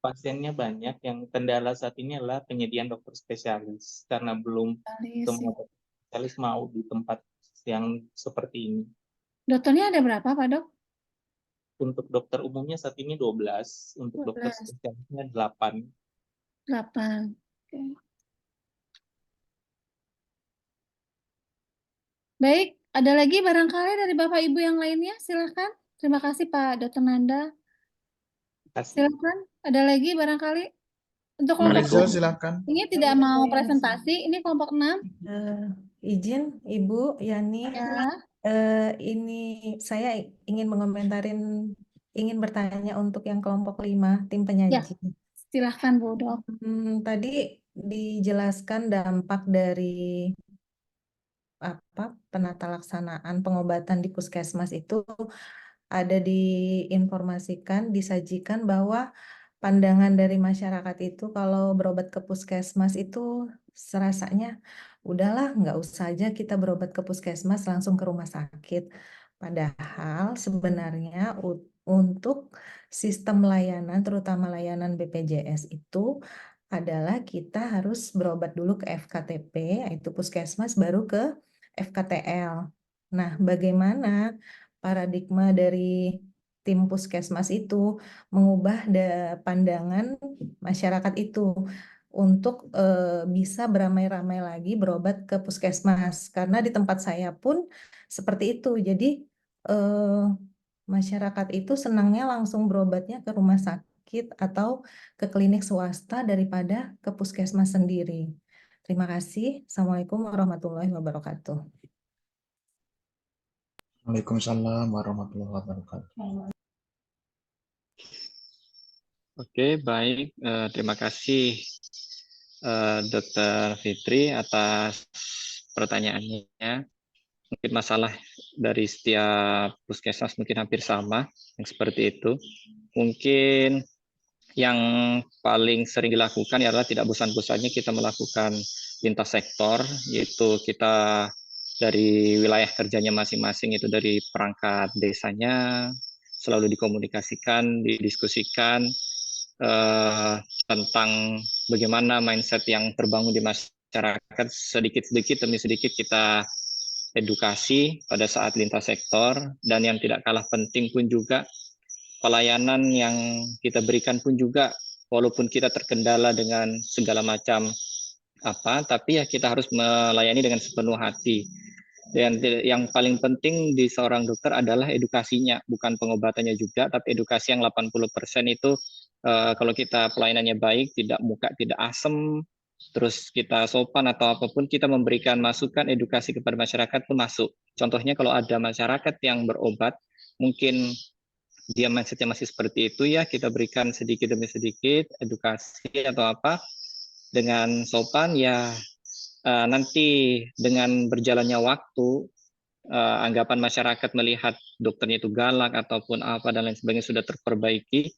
Pasiennya banyak, yang kendala saat ini adalah penyediaan dokter spesialis, karena belum semua dokter spesialis mau di tempat yang seperti ini. Dokternya ada berapa Pak Dok? Untuk dokter umumnya saat ini 12, untuk dokter 12. spesialisnya 8. 8. Oke. Baik, ada lagi barangkali dari Bapak Ibu yang lainnya? Silakan. Terima kasih Pak Dr. Nanda. Silakan. Ada lagi barangkali? Untuk kelompok Rizal, silakan. ini tidak mau presentasi, ini kelompok 6. Izin Ibu Yani, Ya. ini saya ingin ingin bertanya untuk yang kelompok 5, tim penyaji. Ya, silahkan Bu Dok. Tadi dijelaskan dampak dari penata laksanaan pengobatan di puskesmas itu ada diinformasikan, disajikan bahwa pandangan dari masyarakat itu kalau berobat ke puskesmas itu serasanya udahlah nggak usah aja kita berobat ke puskesmas langsung ke rumah sakit. Padahal sebenarnya untuk sistem layanan terutama layanan BPJS itu adalah kita harus berobat dulu ke FKTP yaitu puskesmas baru ke FKTL. Nah, bagaimana paradigma dari tim puskesmas itu mengubah pandangan masyarakat itu untuk bisa beramai-ramai lagi berobat ke puskesmas. Karena di tempat saya pun seperti itu. Jadi masyarakat itu senangnya langsung berobatnya ke rumah sakit atau ke klinik swasta daripada ke puskesmas sendiri. Terima kasih. Assalamualaikum warahmatullahi wabarakatuh. Waalaikumsalam warahmatullahi wabarakatuh. Oke, baik. Terima kasih Dr. Fitri atas pertanyaannya. Mungkin masalah dari setiap puskesmas mungkin hampir sama, yang seperti itu. Mungkin yang paling sering dilakukan adalah tidak bosan-bosannya kita melakukan lintas sektor, yaitu kita dari wilayah kerjanya masing-masing, itu dari perangkat desanya, selalu dikomunikasikan, didiskusikan tentang bagaimana mindset yang terbangun di masyarakat. Sedikit-sedikit demi sedikit kita edukasi pada saat lintas sektor, dan yang tidak kalah penting pun juga pelayanan yang kita berikan pun juga, walaupun kita terkendala dengan segala macam tapi ya kita harus melayani dengan sepenuh hati. Dan yang paling penting di seorang dokter adalah edukasinya, bukan pengobatannya juga, tapi edukasi yang 80% itu kalau kita pelayanannya baik, tidak muka, tidak asem, terus kita sopan atau apapun, kita memberikan masukan, edukasi kepada masyarakat itu masuk. Contohnya kalau ada masyarakat yang berobat, mungkin dia mindsetnya masih seperti itu, ya kita berikan sedikit demi sedikit edukasi atau apa dengan sopan, ya nanti dengan berjalannya waktu, anggapan masyarakat melihat dokternya itu galak ataupun apa dan lain sebagainya sudah terperbaiki,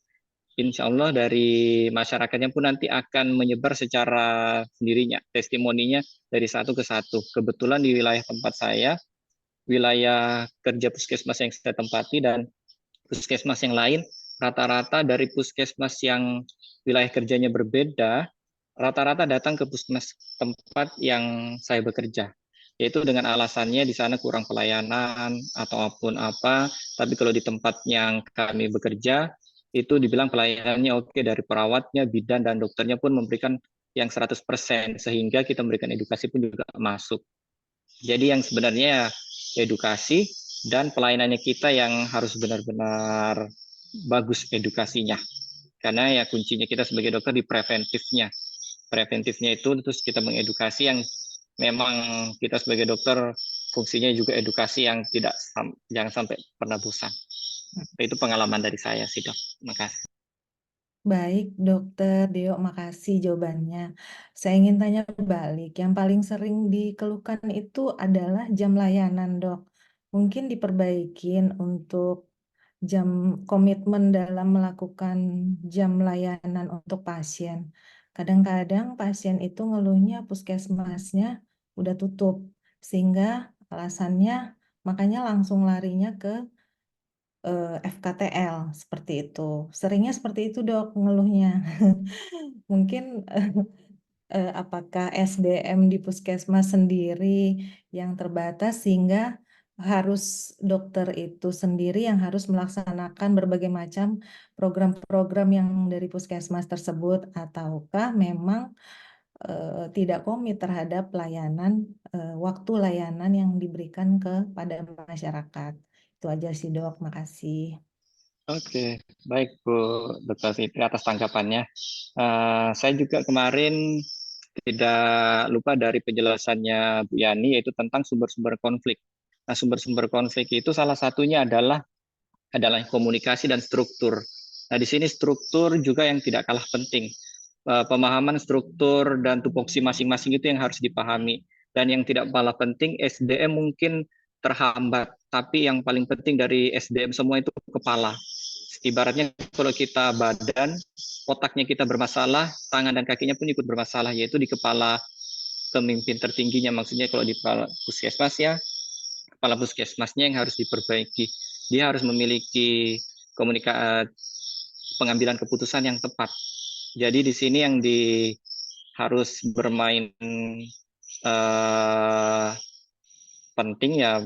insya Allah dari masyarakatnya pun nanti akan menyebar secara sendirinya, testimoninya dari satu ke satu. Kebetulan di wilayah tempat saya, wilayah kerja puskesmas yang saya tempati dan puskesmas yang lain, rata-rata dari puskesmas yang wilayah kerjanya berbeda, rata-rata datang ke puskesmas tempat yang saya bekerja, yaitu dengan alasannya di sana kurang pelayanan ataupun apa, tapi kalau di tempat yang kami bekerja, itu dibilang pelayanannya oke, dari perawatnya, bidan, dan dokternya pun memberikan yang 100%, sehingga kita memberikan edukasi pun juga masuk. Jadi yang sebenarnya edukasi dan pelayanannya kita yang harus benar-benar bagus edukasinya. Karena ya kuncinya kita sebagai dokter di preventifnya. Preventifnya itu terus kita mengedukasi yang memang kita sebagai dokter fungsinya juga edukasi yang jangan sampai pernah bosan. Itu pengalaman dari saya sih, Dok. Terima kasih. Baik, Dokter Deo, makasih jawabannya. Saya ingin tanya balik, yang paling sering dikeluhkan itu adalah jam layanan, Dok. Mungkin diperbaikin untuk jam komitmen dalam melakukan jam layanan untuk pasien. Kadang-kadang pasien itu ngeluhnya puskesmasnya udah tutup, sehingga alasannya makanya langsung larinya ke FKTL seperti itu. Seringnya seperti itu, Dok, ngeluhnya. Mungkin apakah SDM di puskesmas sendiri yang terbatas sehingga harus dokter itu sendiri yang harus melaksanakan berbagai macam program-program yang dari puskesmas tersebut, ataukah memang tidak komit terhadap layanan waktu layanan yang diberikan kepada masyarakat. Itu aja sih, Dok. Makasih. Oke, baik Bu Dr. Fitri atas tanggapannya. Saya juga kemarin tidak lupa dari penjelasannya Bu Yani, yaitu tentang sumber-sumber konflik. Nah, sumber-sumber konflik itu salah satunya adalah komunikasi dan struktur. Nah, di sini struktur juga yang tidak kalah penting. Pemahaman struktur dan tupoksi masing-masing itu yang harus dipahami. Dan yang tidak kalah penting, SDM mungkin terhambat, tapi yang paling penting dari SDM semua itu kepala. Ibaratnya kalau kita badan, otaknya kita bermasalah, tangan dan kakinya pun ikut bermasalah, yaitu di kepala pemimpin tertingginya. Maksudnya kalau di puskesmas ya, kepala puskesmasnya yang harus diperbaiki. Dia harus memiliki pengambilan keputusan yang tepat. Jadi di sini yang harus bermain penting ya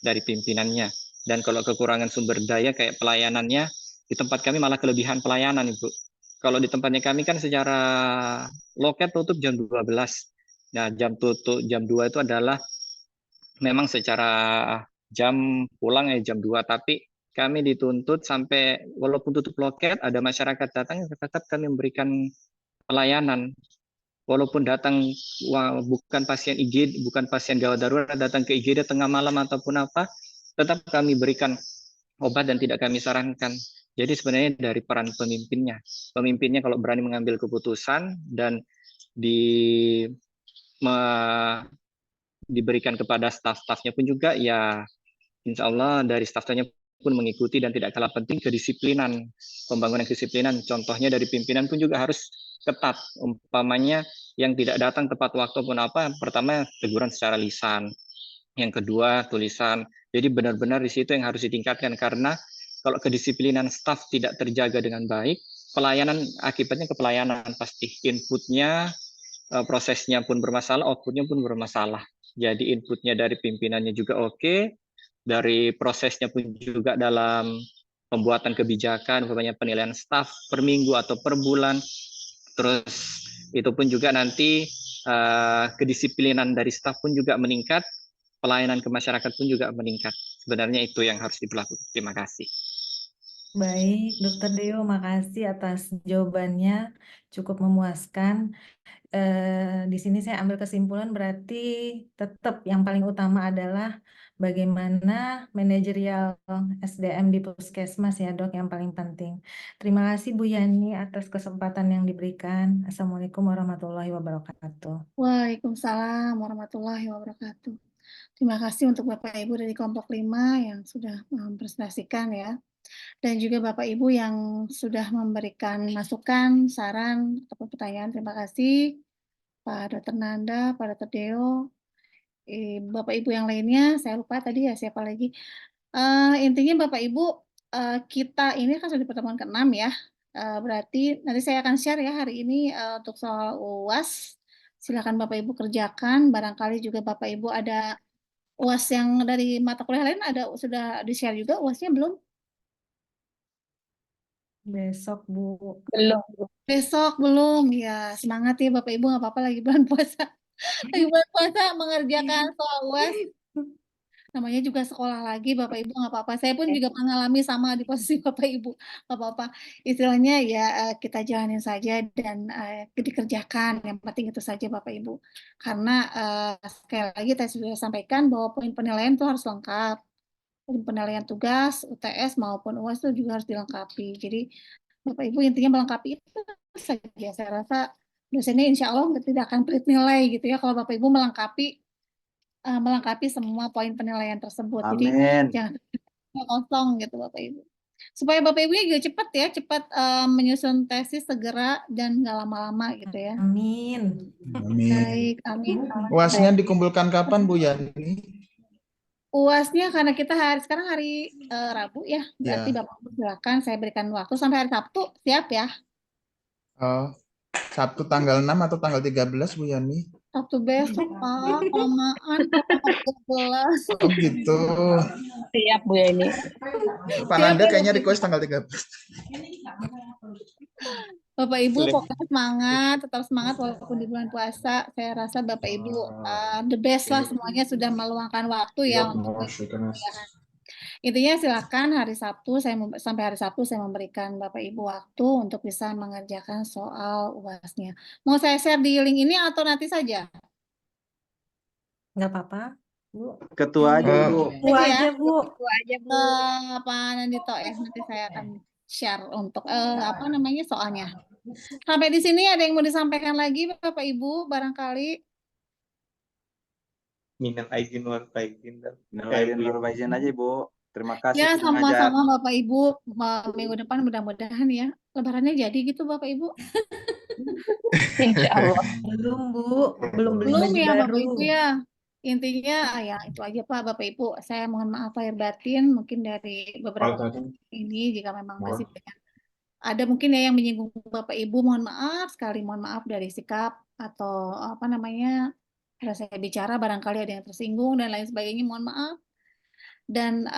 dari pimpinannya. Dan kalau kekurangan sumber daya kayak pelayanannya, di tempat kami malah kelebihan pelayanan, Ibu. Kalau di tempatnya kami kan secara loket tutup jam 12. Nah, jam tutup jam 2 itu adalah memang secara jam pulang jam 2, tapi kami dituntut sampai walaupun tutup loket, ada masyarakat datang, tetap kami memberikan pelayanan. Walaupun datang bukan pasien IGD, bukan pasien gawat darurat, datang ke IGD tengah malam ataupun apa, tetap kami berikan obat dan tidak kami sarankan. Jadi sebenarnya dari peran pemimpinnya. Pemimpinnya kalau berani mengambil keputusan dan diberikan kepada staf-stafnya pun juga ya insya Allah dari stafnya pun mengikuti, dan tidak kalah penting kedisiplinan, pembangunan kedisiplinan. Contohnya dari pimpinan pun juga harus ketat. Umpamanya yang tidak datang tepat waktu pun apa, pertama teguran secara lisan, yang kedua tulisan. Jadi benar-benar di situ yang harus ditingkatkan, karena kalau kedisiplinan staf tidak terjaga dengan baik, pelayanan akibatnya ke pelayanan pasti. Inputnya, prosesnya pun bermasalah, outputnya pun bermasalah. Jadi inputnya dari pimpinannya juga oke, dari prosesnya pun juga dalam pembuatan kebijakan, umpamanya penilaian staf per minggu atau per bulan. Terus itu pun juga nanti kedisiplinan dari staf pun juga meningkat, pelayanan ke masyarakat pun juga meningkat. Sebenarnya itu yang harus dilakukan. Terima kasih. Baik, Dokter Deo, makasih atas jawabannya, cukup memuaskan. Di sini saya ambil kesimpulan berarti tetap yang paling utama adalah bagaimana manajerial SDM di puskesmas ya, Dok, yang paling penting. Terima kasih Bu Yani atas kesempatan yang diberikan. Assalamualaikum warahmatullahi wabarakatuh. Waalaikumsalam warahmatullahi wabarakatuh. Terima kasih untuk Bapak Ibu dari kelompok 5 yang sudah mempresentasikan ya. Dan juga Bapak Ibu yang sudah memberikan masukan, saran, ataupun pertanyaan. Terima kasih Pak Dr. Nanda, Pak Dr. Deo, Bapak Ibu yang lainnya. Saya lupa tadi ya siapa lagi. Intinya Bapak Ibu, kita ini kan sudah di pertemuan ke-6 ya. Berarti nanti saya akan share ya hari ini untuk soal UAS. Silakan Bapak Ibu kerjakan. Barangkali juga Bapak Ibu ada UAS yang dari mata kuliah lain sudah di-share juga UAS-nya belum? Besok, Bu. Belum. Besok belum, ya semangat ya Bapak Ibu, nggak apa-apa lagi bulan puasa. Lagi bulan puasa mengerjakan soal UAS. namanya juga sekolah lagi Bapak Ibu, nggak apa-apa. Saya pun juga mengalami sama di posisi Bapak Ibu, nggak apa-apa. Istilahnya ya kita jalanin saja dan dikerjakan. Yang penting itu saja Bapak Ibu. Karena sekali lagi saya sudah sampaikan bahwa poin penilaian itu harus lengkap. Poin penilaian tugas, UTS maupun UAS itu juga harus dilengkapi. Jadi Bapak Ibu intinya melengkapi itu saja. Saya rasa dosennya insya Allah tidak akan pelit nilai gitu ya kalau Bapak Ibu melengkapi semua poin penilaian tersebut. Jadi Amin. jangan kosong gitu Bapak Ibu. Supaya Bapak Ibu juga cepat menyusun tesis segera dan nggak lama-lama gitu ya. Amin. Amin. Baik, amin. UASnya dikumpulkan kapan Bu Yani? UASnya karena kita sekarang hari Rabu ya, berarti Ya. Bapak Ibu silakan saya berikan waktu sampai hari Sabtu, siap ya? Oh, Sabtu tanggal 6 atau tanggal 13 Bu Yani? Sabtu besok Pak, kelamaan tanggal 13. Oh gitu. Siap Bu Yani. Pak Nanda kayaknya request tanggal 13. Bapak Ibu pokoknya semangat, tetap semangat walaupun di bulan puasa. Saya rasa Bapak Ibu the best lah, semuanya sudah meluangkan waktu ya untuk kuliahan. Intinya silakan sampai hari Sabtu saya memberikan Bapak Ibu waktu untuk bisa mengerjakan soal UASnya. Mau saya share di link ini atau nanti saja? Nggak apa-apa, Bu. Ketua aja Bu. Bu aja, Bu. Pak Nandito ya, nanti saya akan share untuk soalnya. Sampai di sini ada yang mau disampaikan lagi Bapak Ibu barangkali? Minal aidin wal faizin. Minal aidin wal faizin aja Bu. Terima kasih Ya Bu ngajar. sama-sama Bapak Ibu, minggu depan mudah-mudahan ya Lebarannya jadi gitu Bapak Ibu. Insya Allah. Belum Bu, belum beli Belum baju ya baru. Bapak Ibu ya. Intinya ya itu aja Pak Bapak Ibu. Saya mohon maaf lahir batin mungkin dari beberapa ini jika memang masih banyak. Ada mungkin ya yang menyinggung Bapak Ibu, mohon maaf sekali, mohon maaf dari sikap atau cara saya bicara barangkali ada yang tersinggung dan lain sebagainya, mohon maaf. Dan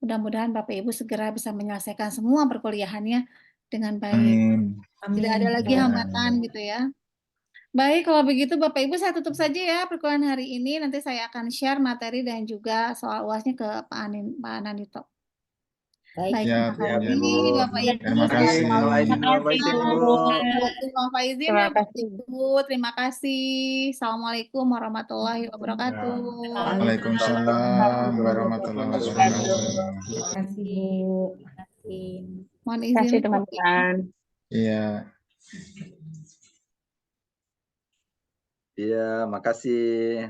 mudah-mudahan Bapak Ibu segera bisa menyelesaikan semua perkuliahannya dengan baik. Amin. Tidak ada lagi hambatan gitu ya. Baik, kalau begitu Bapak Ibu saya tutup saja ya perkuliahan hari ini. Nanti saya akan share materi dan juga soal UASnya ke Pak Nandito. Baik, Ya, terima kasih Bu. Bapak Ibu. Terima kasih. Minal aidin wal faizin Bu. Terima kasih ya Bapak Ibu. Terima kasih. Assalamualaikum warahmatullahi wabarakatuh. Waalaikumsalam warahmatullahi wabarakatuh. Terima kasih, Bu. Mohon Terima kasih izin. teman-teman. Iya. Iya, makasih.